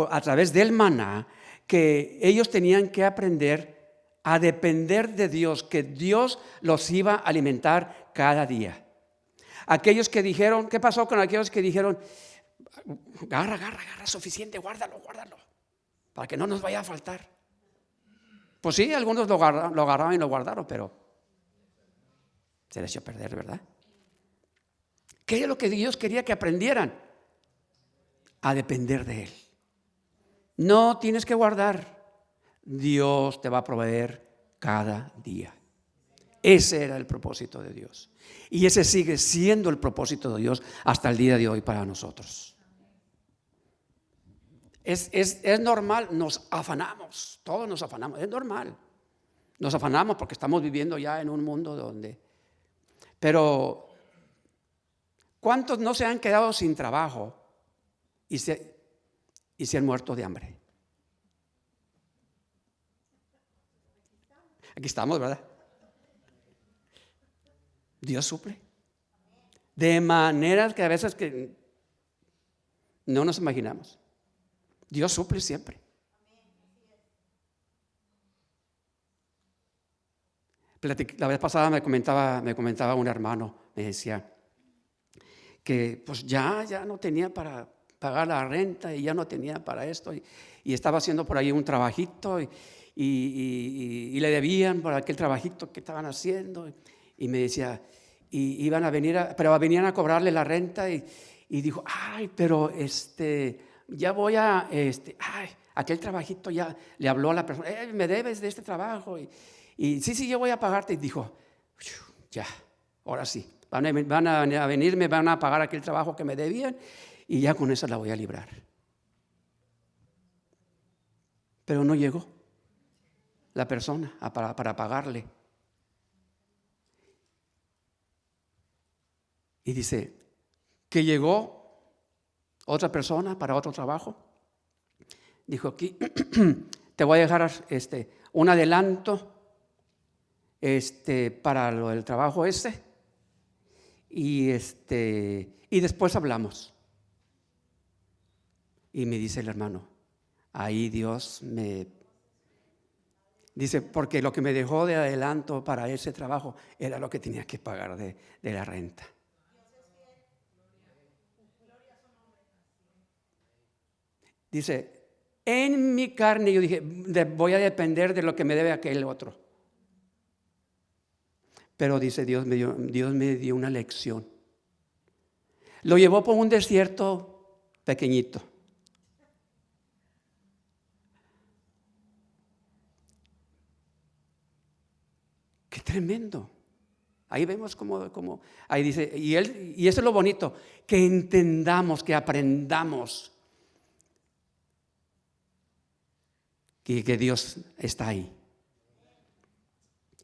Speaker 1: a través del maná, que ellos tenían que aprender a depender de Dios, que Dios los iba a alimentar cada día. Aquellos que dijeron, ¿qué pasó con aquellos que dijeron: agarra, suficiente, guárdalo, para que no nos vaya a faltar? Pues sí, algunos lo agarraron y lo guardaron, pero se les echó a perder, ¿verdad? ¿Qué es lo que Dios quería que aprendieran? A depender de Él. No tienes que guardar. Dios te va a proveer cada día. Ese era el propósito de Dios. Y ese sigue siendo el propósito de Dios hasta el día de hoy para nosotros. Es normal, nos afanamos, todos nos afanamos, es normal. Nos afanamos porque estamos viviendo ya en un mundo donde... Pero, ¿cuántos no se han quedado sin trabajo y se han muerto de hambre? Aquí estamos, ¿verdad? Dios suple. De maneras que a veces que no nos imaginamos. Dios suple siempre. La vez pasada me comentaba un hermano, me decía que pues ya no tenía para pagar la renta y ya no tenía para esto y estaba haciendo por ahí un trabajito y le debían por aquel trabajito que estaban haciendo y me decía, y iban a venir, pero venían a cobrarle la renta y dijo, ay, pero ya voy a, aquel trabajito ya le habló a la persona, me debes de este trabajo y sí, yo voy a pagarte. Y dijo, ya, ahora sí, van a venir, me van a pagar aquel trabajo que me debían y ya con eso la voy a librar. Pero no llegó la persona para pagarle. Y dice que llegó otra persona para otro trabajo. Dijo, aquí te voy a dejar un adelanto para el trabajo y después hablamos. Y me dice el hermano, ahí Dios dice, porque lo que me dejó de adelanto para ese trabajo era lo que tenía que pagar de la renta. Dice, en mi carne yo dije, voy a depender de lo que me debe aquel otro. Pero dice, Dios me dio una lección. Lo llevó por un desierto pequeñito. Qué tremendo. Ahí vemos como ahí dice, y eso es lo bonito, que entendamos, que aprendamos que Dios está ahí.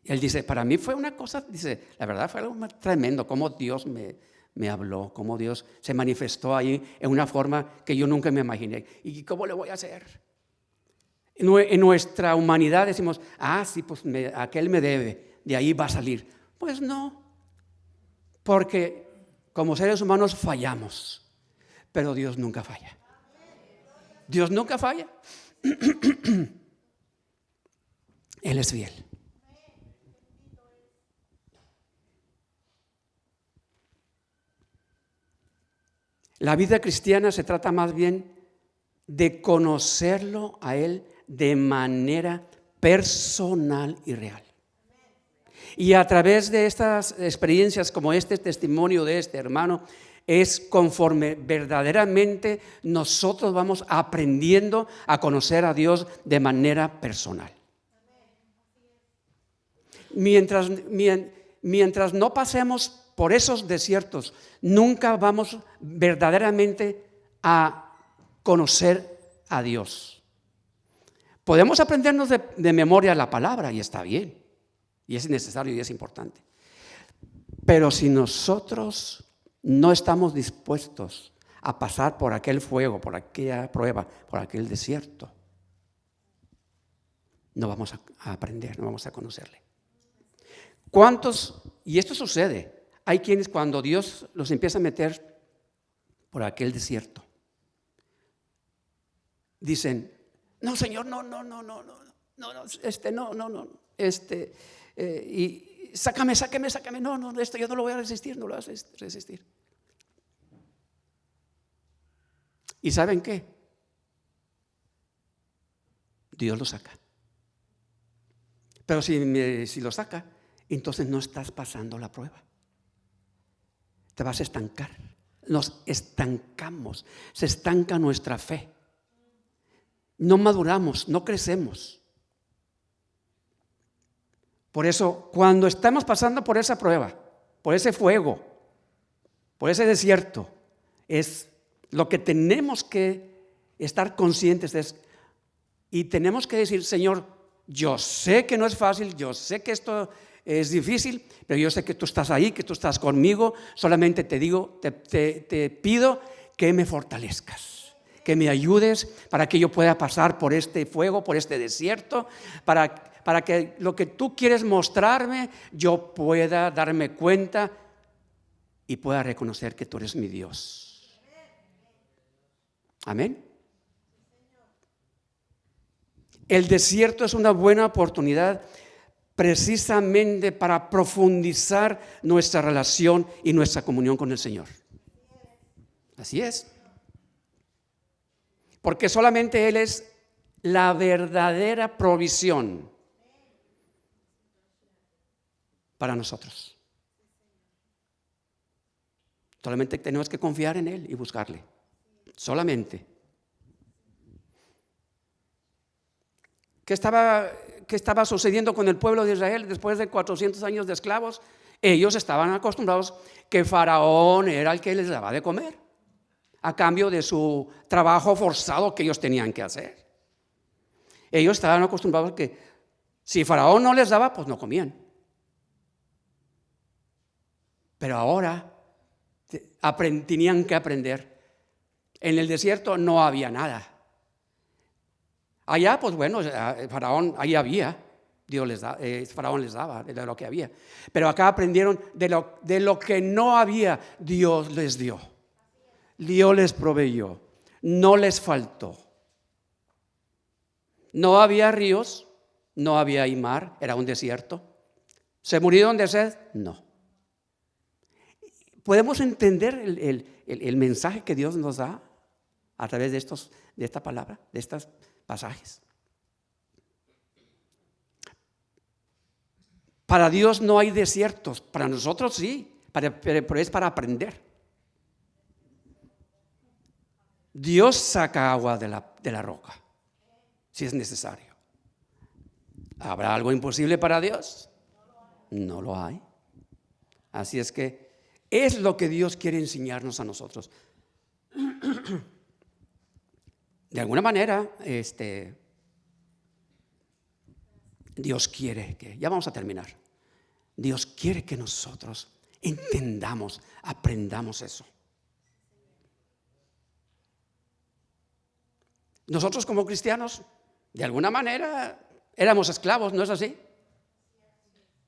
Speaker 1: Él dice, para mí fue una cosa, dice, la verdad fue algo tremendo, cómo Dios me habló, cómo Dios se manifestó ahí en una forma que yo nunca me imaginé. ¿Y cómo le voy a hacer? En nuestra humanidad decimos, sí, pues aquel me debe, de ahí va a salir. Pues no, porque como seres humanos fallamos, pero Dios nunca falla. Dios nunca falla. Él es fiel. La vida cristiana se trata más bien de conocerlo a Él de manera personal y real. Y a través de estas experiencias como este testimonio de este hermano, es conforme verdaderamente nosotros vamos aprendiendo a conocer a Dios de manera personal. Mientras no pasemos por esos desiertos, nunca vamos verdaderamente a conocer a Dios. Podemos aprendernos de memoria la palabra y está bien, y es necesario y es importante. Pero si nosotros no estamos dispuestos a pasar por aquel fuego, por aquella prueba, por aquel desierto, no vamos a aprender, no vamos a conocerle. ¿Cuántos? Y esto sucede. Hay quienes cuando Dios los empieza a meter por aquel desierto, dicen, no, Señor, no, y sácame, no, esto yo no lo voy a resistir, no lo voy a resistir. ¿Y saben qué? Dios lo saca. Pero si lo saca, entonces no estás pasando la prueba. Te vas a estancar. Nos estancamos. Se estanca nuestra fe. No maduramos, no crecemos. Por eso, cuando estamos pasando por esa prueba, por ese fuego, por ese desierto, es lo que tenemos que estar conscientes de eso. Y tenemos que decir: Señor, yo sé que no es fácil, yo sé que esto es difícil, pero yo sé que tú estás ahí, que tú estás conmigo. Solamente te digo, te pido que me fortalezcas, que me ayudes para que yo pueda pasar por este fuego, por este desierto, para que lo que tú quieres mostrarme, yo pueda darme cuenta y pueda reconocer que tú eres mi Dios. Amén. El desierto es una buena oportunidad precisamente para profundizar nuestra relación y nuestra comunión con el Señor. Así es. Porque solamente Él es la verdadera provisión para nosotros. Solamente tenemos que confiar en Él y buscarle. Solamente. ¿Qué estaba sucediendo con el pueblo de Israel después de 400 años de esclavos? Ellos estaban acostumbrados que Faraón era el que les daba de comer, a cambio de su trabajo forzado que ellos tenían que hacer. Ellos estaban acostumbrados que si Faraón no les daba, pues no comían. Pero ahora tenían que aprender. En el desierto no había nada. Allá, pues bueno, Faraón, ahí había, Faraón les daba de lo que había. Pero acá aprendieron de lo que no había, Dios les dio. Dios les proveyó, no les faltó. No había ríos, no había mar, era un desierto. ¿Se murieron de sed? No. ¿Podemos entender el mensaje que Dios nos da a través de esta palabra, de estos pasajes? Para Dios no hay desiertos, para nosotros sí, pero es para aprender. Dios saca agua de la roca, si es necesario. ¿Habrá algo imposible para Dios? No lo hay. Así es que es lo que Dios quiere enseñarnos a nosotros. De alguna manera, Dios quiere que, ya vamos a terminar, Dios quiere que nosotros entendamos, aprendamos eso. Nosotros como cristianos, de alguna manera, éramos esclavos, ¿no es así?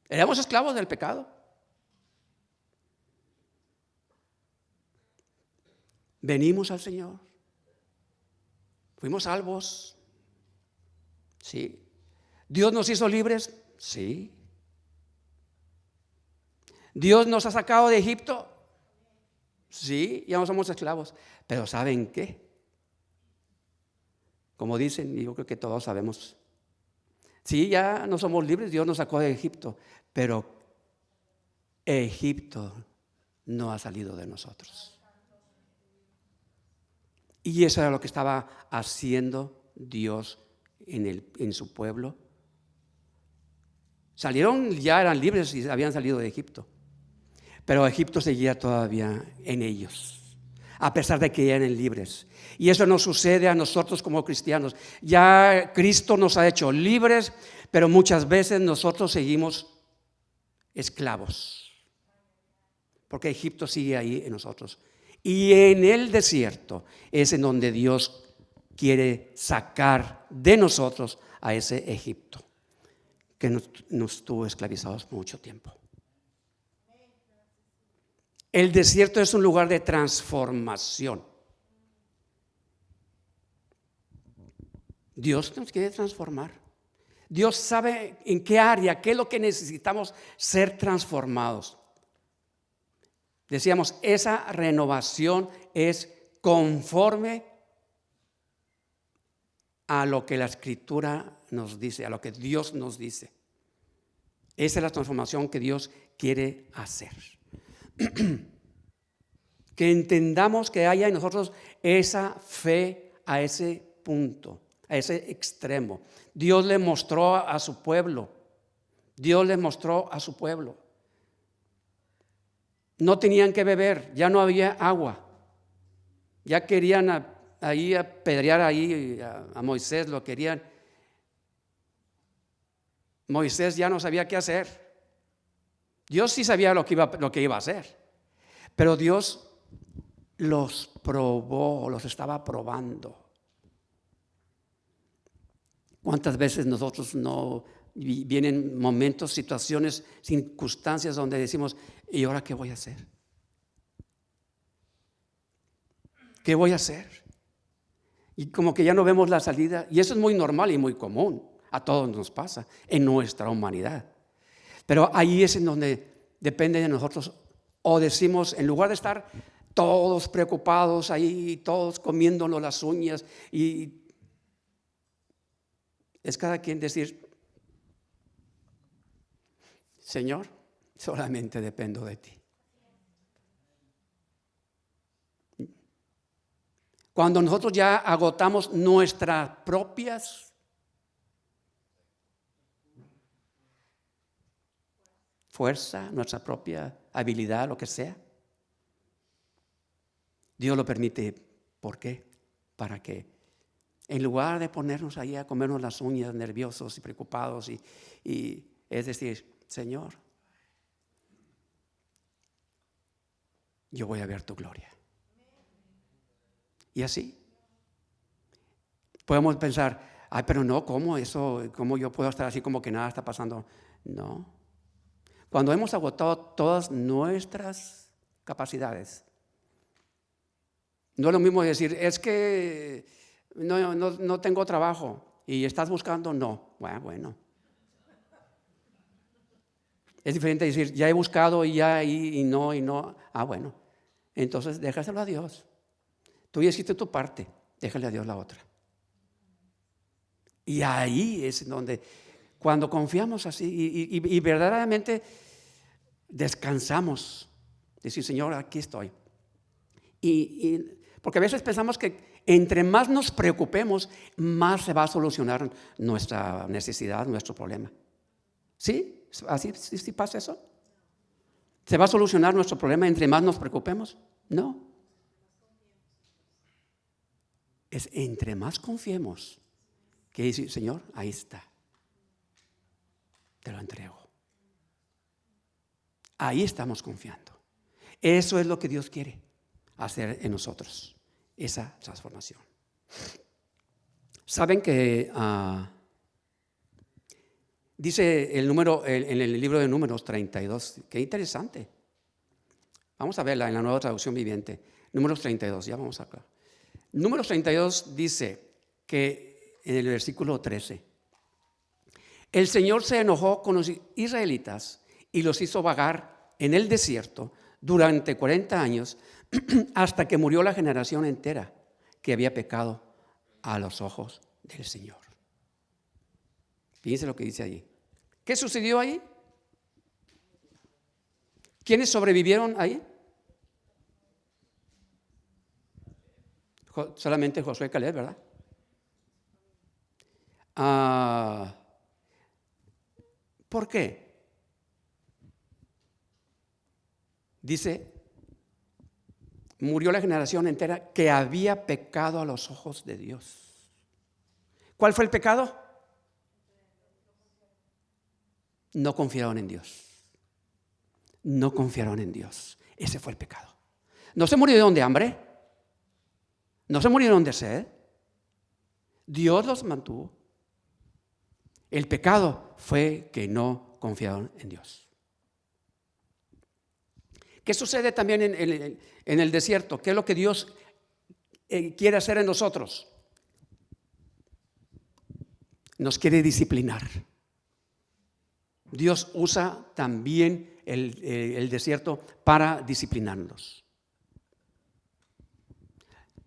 Speaker 1: Éramos esclavos del pecado. Venimos al Señor, fuimos salvos, sí. ¿Dios nos hizo libres? Sí. ¿Dios nos ha sacado de Egipto? Sí, ya no somos esclavos. Pero ¿saben qué? Como dicen, y yo creo que todos sabemos, sí, ya no somos libres, Dios nos sacó de Egipto, pero Egipto no ha salido de nosotros. Y eso era lo que estaba haciendo Dios en su pueblo. Salieron, ya eran libres y habían salido de Egipto, pero Egipto seguía todavía en ellos, a pesar de que ya eran libres. Y eso nos sucede a nosotros como cristianos. Ya Cristo nos ha hecho libres, pero muchas veces nosotros seguimos esclavos, porque Egipto sigue ahí en nosotros. Y en el desierto es en donde Dios quiere sacar de nosotros a ese Egipto que nos tuvo esclavizados mucho tiempo. El desierto es un lugar de transformación. Dios nos quiere transformar. Dios sabe en qué área, qué es lo que necesitamos ser transformados. Decíamos, esa renovación es conforme a lo que la Escritura nos dice, a lo que Dios nos dice. Esa es la transformación que Dios quiere hacer. Que entendamos que haya en nosotros esa fe a ese punto, a ese extremo. Dios le mostró a su pueblo Dios les mostró a su pueblo. No tenían que beber, ya no había agua. Ya querían ahí apedrear ahí a Moisés, lo querían. Moisés ya no sabía qué hacer. Dios sí sabía lo que iba a hacer, pero Dios los probó, los estaba probando. ¿Cuántas veces nosotros no vienen momentos, situaciones, circunstancias donde decimos, ¿y ahora qué voy a hacer? ¿Qué voy a hacer? Y como que ya no vemos la salida. Y eso es muy normal y muy común. A todos nos pasa en nuestra humanidad. Pero ahí es en donde depende de nosotros. O decimos, en lugar de estar todos preocupados ahí, todos comiéndonos las uñas, y es cada quien decir, Señor, solamente dependo de ti. Cuando nosotros ya agotamos nuestras propias fuerza, nuestra propia habilidad, lo que sea, Dios lo permite. ¿Por qué? Para que en lugar de ponernos ahí a comernos las uñas nerviosos y preocupados y es decir, Señor, yo voy a ver tu gloria. Y así podemos pensar, ay, pero no, ¿cómo yo puedo estar así como que nada está pasando? No. Cuando hemos agotado todas nuestras capacidades, no es lo mismo decir, es que no tengo trabajo y estás buscando, no. Bueno. Es diferente decir, ya he buscado y ya y no. Bueno. Entonces déjaselo a Dios. Tú ya hiciste tu parte, déjale a Dios la otra. Y ahí es donde, cuando confiamos así y verdaderamente descansamos, decir, Señor, aquí estoy. Porque a veces pensamos que entre más nos preocupemos, más se va a solucionar nuestra necesidad, nuestro problema. ¿Sí? ¿Así sí pasa eso? ¿Se va a solucionar nuestro problema entre más nos preocupemos? No. Es entre más confiemos que dice, Señor, ahí está. Te lo entrego. Ahí estamos confiando. Eso es lo que Dios quiere hacer en nosotros, esa transformación. Saben que dice el número en el libro de Números 32, qué interesante. Vamos a verla en la Nueva Traducción Viviente. Números 32, ya vamos acá. Números 32 dice que en el versículo 13, el Señor se enojó con los israelitas y los hizo vagar en el desierto durante 40 años hasta que murió la generación entera que había pecado a los ojos del Señor. Fíjense lo que dice allí. ¿Qué sucedió ahí? ¿Quiénes sobrevivieron ahí? Solamente Josué y Caleb, ¿verdad? ¿Por qué? Dice, murió la generación entera que había pecado a los ojos de Dios. ¿Cuál fue el pecado? No confiaron en Dios. No confiaron en Dios. Ese fue el pecado. No se murieron de hambre. No se murieron de sed. Dios los mantuvo. El pecado fue que no confiaron en Dios. ¿Qué sucede también en el desierto? ¿Qué es lo que Dios quiere hacer en nosotros? Nos quiere disciplinar. Dios usa también el desierto para disciplinarnos.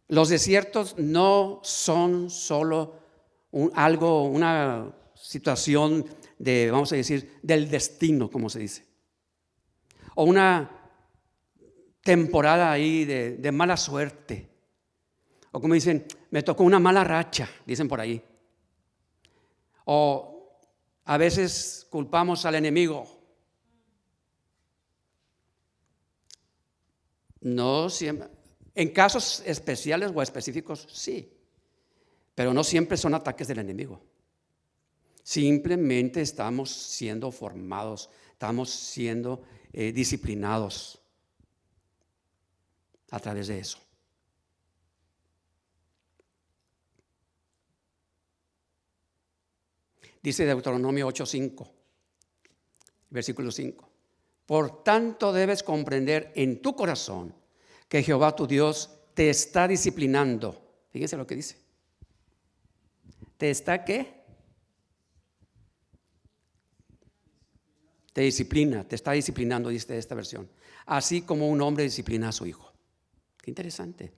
Speaker 1: Los desiertos no son solo una situación de, vamos a decir, del destino, como se dice, o una temporada ahí de mala suerte, o como dicen, me tocó una mala racha, dicen por ahí, o A veces culpamos al enemigo. No siempre. En casos especiales o específicos, sí. Pero no siempre son ataques del enemigo. Simplemente estamos siendo formados, estamos siendo disciplinados a través de eso. Dice Deuteronomio 8:5, versículo 5. Por tanto debes comprender en tu corazón que Jehová tu Dios te está disciplinando. Fíjense lo que dice. ¿Te está qué? Te disciplina, te está disciplinando, dice esta versión. Así como un hombre disciplina a su hijo. Qué interesante.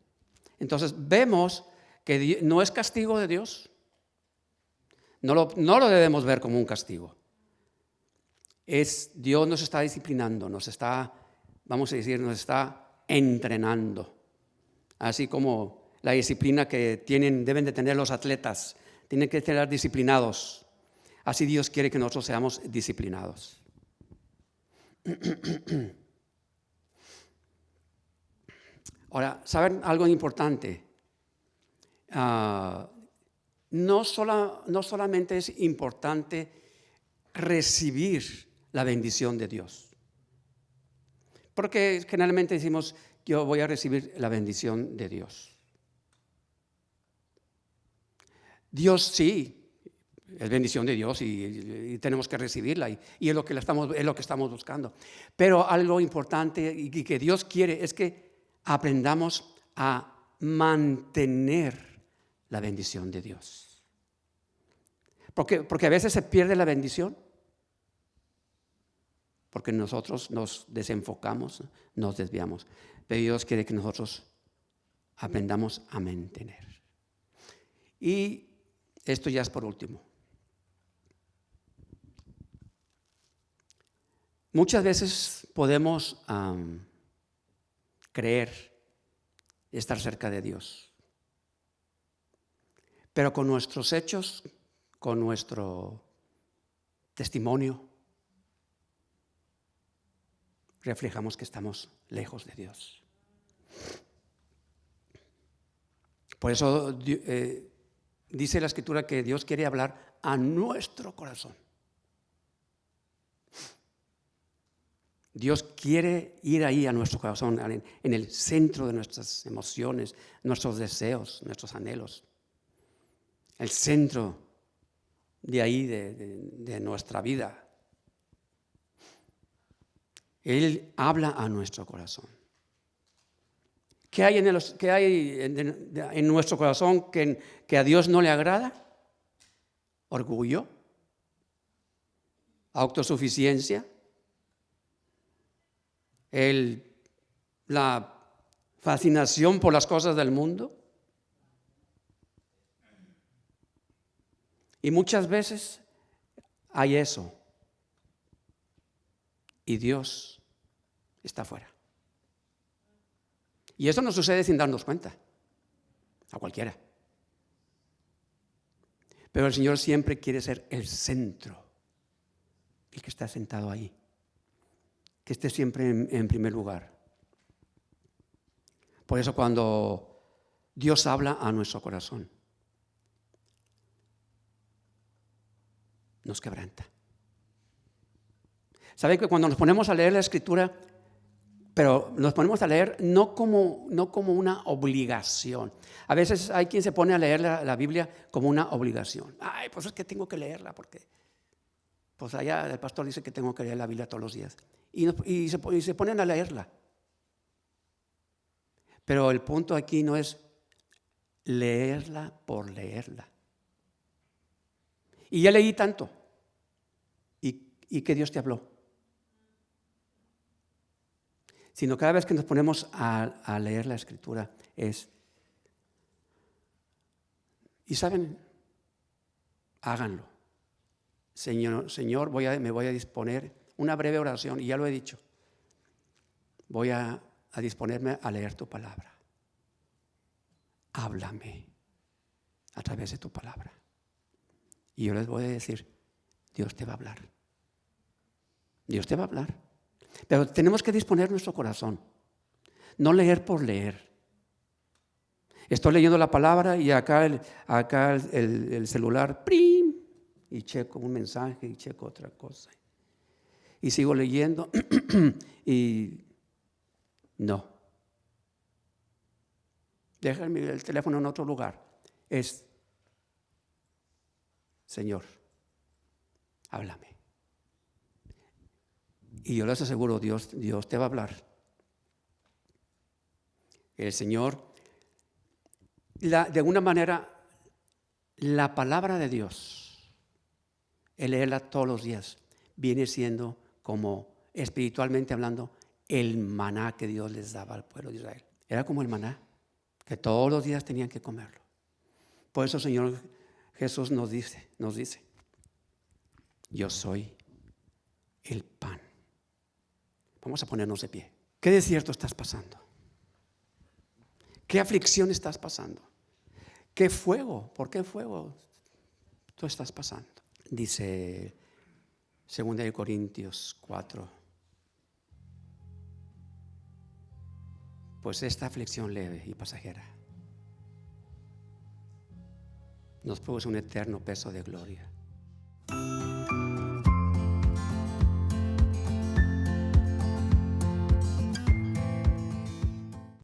Speaker 1: Entonces vemos que no es castigo de Dios. No lo debemos ver como un castigo. Dios nos está disciplinando, nos está, vamos a decir, nos está entrenando. Así como la disciplina que deben de tener los atletas, tienen que estar disciplinados. Así Dios quiere que nosotros seamos disciplinados. Ahora, ¿saben algo importante? No solamente es importante recibir la bendición de Dios. Porque generalmente decimos, yo voy a recibir la bendición de Dios. Dios sí, es bendición de Dios y tenemos que recibirla y es lo que estamos buscando. Pero algo importante y que Dios quiere es que aprendamos a mantener la bendición de Dios. Porque a veces se pierde la bendición. Porque nosotros nos desenfocamos, nos desviamos. Pero Dios quiere que nosotros aprendamos a mantener. Y esto ya es por último. Muchas veces podemos creer estar cerca de Dios. Pero con nuestros hechos, con nuestro testimonio, reflejamos que estamos lejos de Dios. Por eso dice la Escritura que Dios quiere hablar a nuestro corazón. Dios quiere ir ahí a nuestro corazón, en el centro de nuestras emociones, nuestros deseos, nuestros anhelos. El centro de ahí de nuestra vida. Él habla a nuestro corazón. ¿Qué hay en nuestro corazón que a Dios no le agrada? Orgullo, autosuficiencia, la fascinación por las cosas del mundo. Y muchas veces hay eso. Y Dios está fuera. Y eso nos sucede sin darnos cuenta. A cualquiera. Pero el Señor siempre quiere ser el centro. El que está sentado ahí. Que esté siempre en primer lugar. Por eso cuando Dios habla a nuestro corazón, nos quebranta. ¿Saben que cuando nos ponemos a leer la Escritura, pero nos ponemos a leer no como una obligación? A veces hay quien se pone a leer la Biblia como una obligación. Ay, pues es que tengo que leerla porque pues allá el pastor dice que tengo que leer la Biblia todos los días. Y se ponen a leerla. Pero el punto aquí no es leerla por leerla. Y ya leí tanto. ¿Y qué Dios te habló? Sino cada vez que nos ponemos a leer la Escritura y saben, háganlo. Señor, me voy a disponer, una breve oración, y ya lo he dicho, voy a disponerme a leer tu palabra. Háblame a través de tu palabra. Y yo les voy a decir, Dios te va a hablar. Dios te va a hablar. Pero tenemos que disponer nuestro corazón. No leer por leer. Estoy leyendo la palabra y acá el celular, ¡prim! Y checo un mensaje y checo otra cosa. Y sigo leyendo y no. Deja el teléfono en otro lugar. Es, Señor, háblame. Y yo les aseguro, Dios te va a hablar. El Señor, de alguna manera, la palabra de Dios, el leerla todos los días, viene siendo como, espiritualmente hablando, el maná que Dios les daba al pueblo de Israel. Era como el maná, que todos los días tenían que comerlo. Por eso el Señor Jesús nos dice, yo soy el pan. Vamos a ponernos de pie. ¿Qué desierto estás pasando? ¿Qué aflicción estás pasando? ¿Qué fuego? ¿Por qué fuego tú estás pasando? Dice 2 Corintios 4. Pues esta aflicción leve y pasajera nos produce un eterno peso de gloria